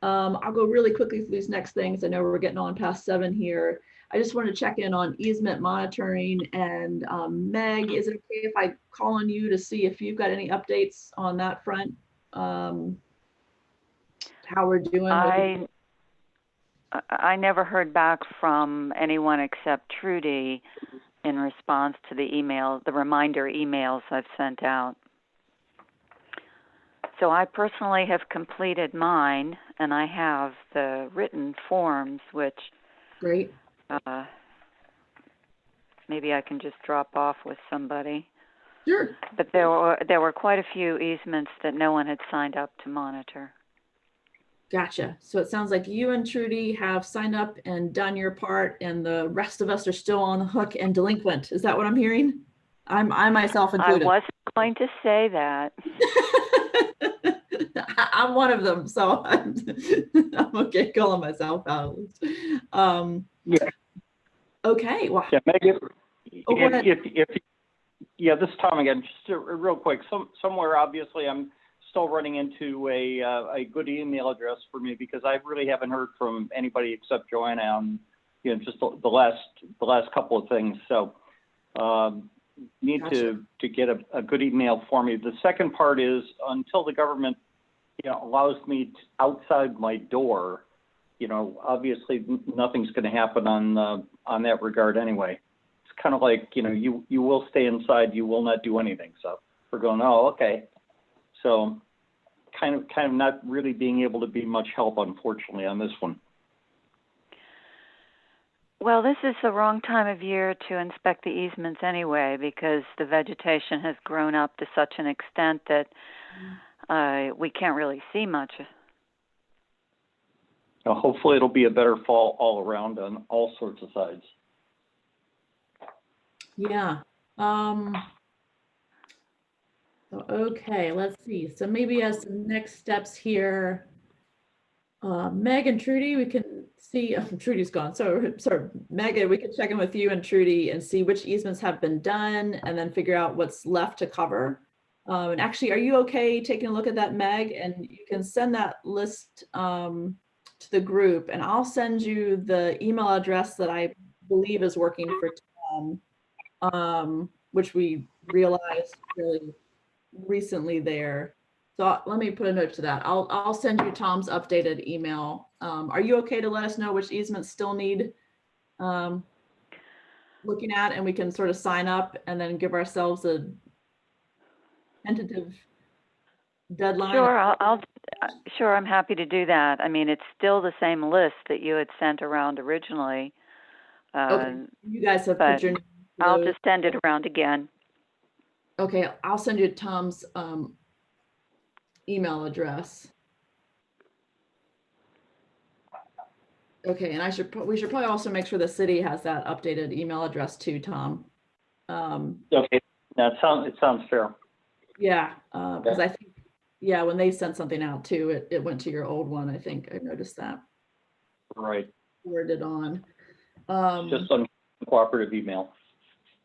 [SPEAKER 1] I'll go really quickly through these next things. I know we're getting on past 7 here. I just want to check in on easement monitoring, and Meg, is it okay if I call on you to see if you've got any updates on that front? How we're doing?
[SPEAKER 3] I never heard back from anyone except Trudy in response to the reminder emails I've sent out. So I personally have completed mine, and I have the written forms, which
[SPEAKER 1] great.
[SPEAKER 3] Maybe I can just drop off with somebody.
[SPEAKER 1] Sure.
[SPEAKER 3] But there were quite a few easements that no one had signed up to monitor.
[SPEAKER 1] Gotcha. So it sounds like you and Trudy have signed up and done your part, and the rest of us are still on the hook and delinquent. Is that what I'm hearing? I myself included.
[SPEAKER 3] I wasn't going to say that.
[SPEAKER 1] I'm one of them, so I'm okay calling myself out.
[SPEAKER 9] Yeah.
[SPEAKER 1] Okay. Well.
[SPEAKER 9] Yeah, Megan,
[SPEAKER 1] Oh, go ahead.
[SPEAKER 9] Yeah, this is Tom again. Just real quick. Somewhere, obviously, I'm still running into a good email address for me, because I really haven't heard from anybody except Joanna on, just the last couple of things. So need
[SPEAKER 1] Gotcha.
[SPEAKER 9] to get a good email for me. The second part is, until the government allows me outside my door, obviously nothing's going to happen on that regard anyway. It's kind of like, you will stay inside, you will not do anything. So we're going, oh, okay. So kind of not really being able to be much help, unfortunately, on this one.
[SPEAKER 3] Well, this is the wrong time of year to inspect the easements anyway, because the vegetation has grown up to such an extent that we can't really see much.
[SPEAKER 9] Hopefully it'll be a better fall all around on all sorts of sides.
[SPEAKER 1] Yeah. Okay, let's see. So maybe as the next steps here, Meg and Trudy, we can see, Trudy's gone. So Megan, we can check in with you and Trudy and see which easements have been done, and then figure out what's left to cover. And actually, are you okay taking a look at that, Meg? And you can send that list to the group, and I'll send you the email address that I believe is working for Tom, which we realized really recently there. So let me put a note to that. I'll send you Tom's updated email. Are you okay to let us know which easements still need looking at, and we can sort of sign up and then give ourselves a tentative deadline?
[SPEAKER 3] Sure, sure, I'm happy to do that. I mean, it's still the same list that you had sent around originally.
[SPEAKER 1] Okay, you guys have put your name.
[SPEAKER 3] I'll just send it around again.
[SPEAKER 1] Okay, I'll send you Tom's email address. Okay, and we should probably also make sure the city has that updated email address too, Tom.
[SPEAKER 9] Okay, it sounds fair.
[SPEAKER 1] Yeah, because I think, yeah, when they sent something out too, it went to your old one. I think I noticed that.
[SPEAKER 9] Right,
[SPEAKER 1] forwarded on.
[SPEAKER 9] just on cooperative email.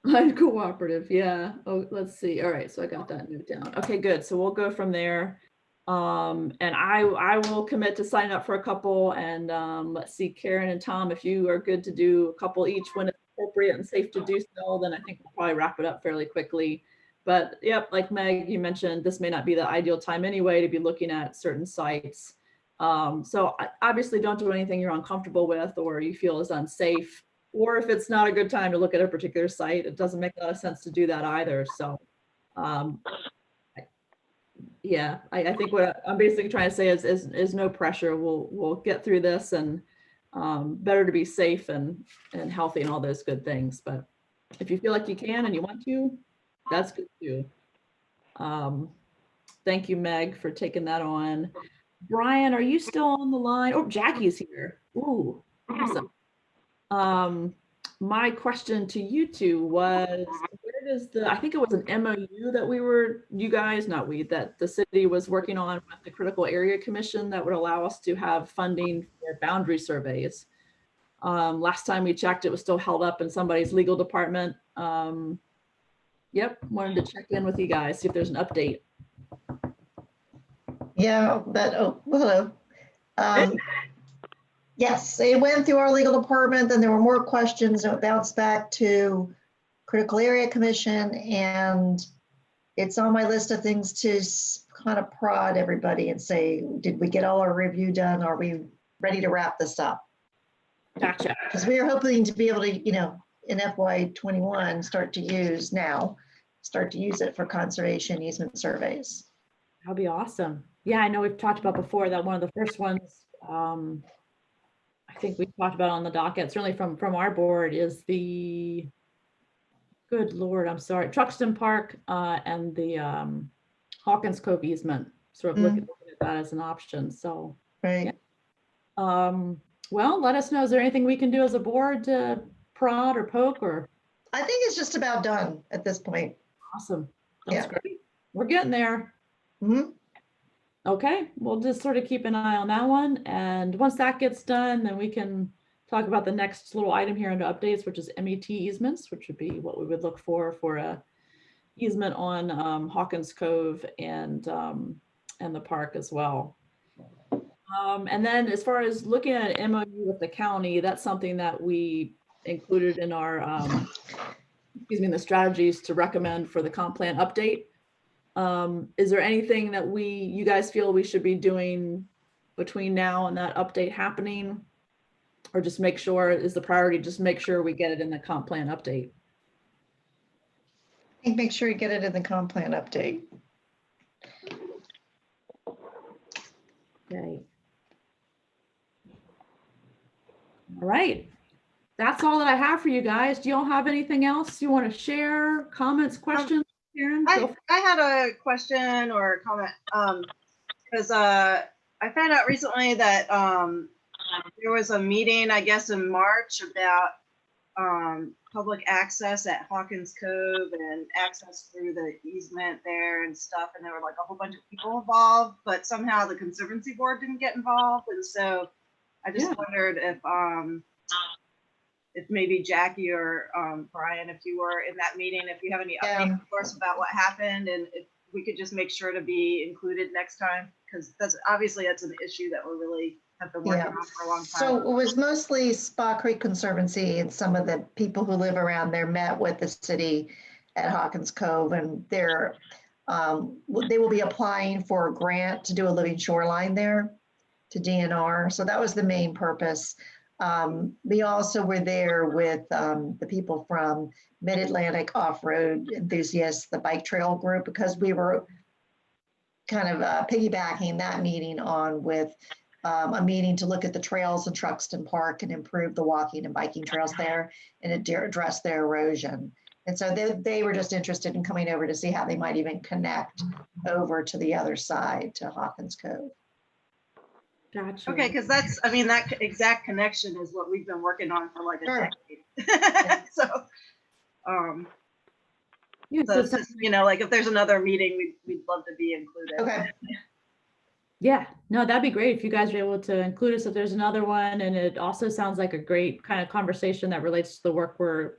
[SPEAKER 1] Uncooperative, yeah. Oh, let's see. All right, so I got that note down. Okay, good. So we'll go from there. And I will commit to sign up for a couple. And let's see, Karen and Tom, if you are good to do a couple each when it's appropriate and safe to do so, then I think we'll probably wrap it up fairly quickly. But yep, like Meg, you mentioned, this may not be the ideal time anyway to be looking at certain sites. So obviously don't do anything you're uncomfortable with or you feel is unsafe. Or if it's not a good time to look at a particular site, it doesn't make a lot of sense to do that either. So yeah, I think what I'm basically trying to say is no pressure. We'll get through this, and better to be safe and healthy and all those good things. But if you feel like you can and you want to, that's good too. Thank you, Meg, for taking that on. Brian, are you still on the line? Oh, Jackie's here. Ooh, awesome. My question to you two was, where does the, I think it was an MOU that that the city was working on with the Critical Area Commission that would allow us to have funding for boundary surveys. Last time we checked, it was still held up in somebody's legal department. Yep, wanted to check in with you guys, see if there's an update.
[SPEAKER 8] Yeah, hello. Yes, it went through our legal department, then there were more questions, and it bounced back to Critical Area Commission, and it's on my list of things to kind of prod everybody and say, did we get all our review done? Are we ready to wrap this up?
[SPEAKER 1] Gotcha.
[SPEAKER 8] Because we are hoping to be able to, in FY21, start to use it for conservation easement surveys.
[SPEAKER 1] That'll be awesome. Yeah, I know we've talked about before that one of the first ones I think we talked about on the docket, certainly from our board, is the, good Lord, I'm sorry, Truxton Park and the Hawkins Cove easement, sort of looking at that as an option. So,
[SPEAKER 8] right.
[SPEAKER 1] Yeah. Well, let us know. Is there anything we can do as a board to prod or poke or?
[SPEAKER 8] I think it's just about done at this point.
[SPEAKER 1] Awesome. That's great. We're getting there.
[SPEAKER 8] Mm-hmm.
[SPEAKER 1] Okay, we'll just sort of keep an eye on that one. And once that gets done, then we can talk about the next little item here under updates, which is MET easements, which would be what we would look for a easement on Hawkins Cove and the park as well. And then as far as looking at an MOU with the county, that's something that we included in our, in the strategies to recommend for the comp plan update. Is there anything that you guys feel we should be doing between now and that update happening? Or just make sure, is the priority just make sure we get it in the comp plan update?
[SPEAKER 8] I think make sure you get it in the comp plan update.
[SPEAKER 1] Okay. All right. That's all that I have for you guys. Do you all have anything else you want to share? Comments, questions? Karen,
[SPEAKER 4] I had a question or a comment because I found out recently that there was a meeting, I guess, in March about public access at Hawkins Cove and access through the easement there and stuff. And there were like a whole bunch of people involved, but somehow the Conservancy board didn't get involved. And so I just wondered if maybe Jackie or Brian, if you were in that meeting, if you have any updates for us about what happened, and if we could just make sure to be included next time, because that's an issue that we really have been working on for a long time.
[SPEAKER 8] So it was mostly Spa Creek Conservancy, and some of the people who live around there met with the city at Hawkins Cove, and they will be applying for a grant to do a living shoreline there to DNR. So that was the main purpose. We also were there with the people from Mid-Atlantic Off-Road Enthusiasts, the bike trail group, because we were kind of piggybacking that meeting on with a meeting to look at the trails in Truxton Park and improve the walking and biking trails there and address their erosion. And so they were just interested in coming over to see how they might even connect over to the other side to Hawkins Cove.
[SPEAKER 1] Gotcha.
[SPEAKER 4] Okay, because that exact connection is what we've been working on for like a decade. So, like if there's another meeting, we'd love to be included.
[SPEAKER 8] Okay.
[SPEAKER 1] Yeah, no, that'd be great if you guys are able to include us if there's another one. And it also sounds like a great kind of conversation that relates to the work we're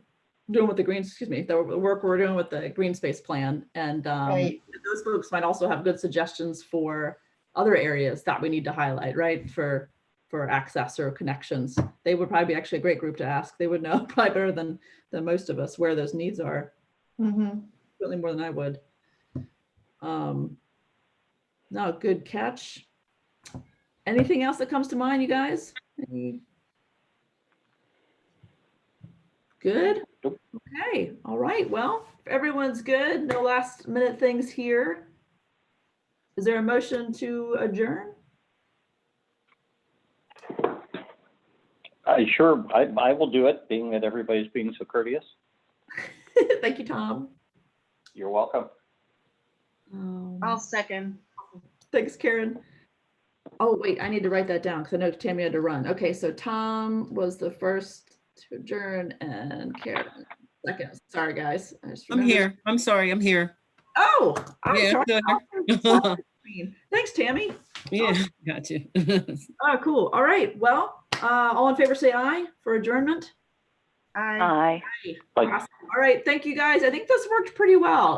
[SPEAKER 1] doing with the greens, excuse me, the work we're doing with the green space plan. And
[SPEAKER 8] Right.
[SPEAKER 1] those folks might also have good suggestions for other areas that we need to highlight, right? For access or connections. They would probably be actually a great group to ask. They would know probably better than most of us where those needs are,
[SPEAKER 8] Mhm.
[SPEAKER 1] really more than I would. No, good catch. Anything else that comes to mind, you guys? Good?
[SPEAKER 9] Nope.
[SPEAKER 1] Okay, all right. Well, if everyone's good, no last minute things here. Is there a motion to adjourn?
[SPEAKER 9] Sure, I will do it, being that everybody's being so courteous.
[SPEAKER 1] Thank you, Tom.
[SPEAKER 9] You're welcome.
[SPEAKER 4] I'll second.
[SPEAKER 1] Thanks, Karen. Oh, wait, I need to write that down because I know Tammy had to run. Okay, so Tom was the first to adjourn and Karen second. Sorry, guys. I just
[SPEAKER 2] I'm
[SPEAKER 1] remembered.
[SPEAKER 2] here. I'm sorry. I'm here.
[SPEAKER 1] Oh, I'm
[SPEAKER 2] Yeah,
[SPEAKER 1] sorry.
[SPEAKER 2] sure.
[SPEAKER 1] Thanks, Tammy.
[SPEAKER 2] Yeah, got you.
[SPEAKER 1] Oh, cool. All right. Well, all in favor, say aye for adjournment.
[SPEAKER 4] I
[SPEAKER 3] Aye.
[SPEAKER 9] Bye.
[SPEAKER 1] Awesome. All right. Thank you, guys. I think this worked pretty well.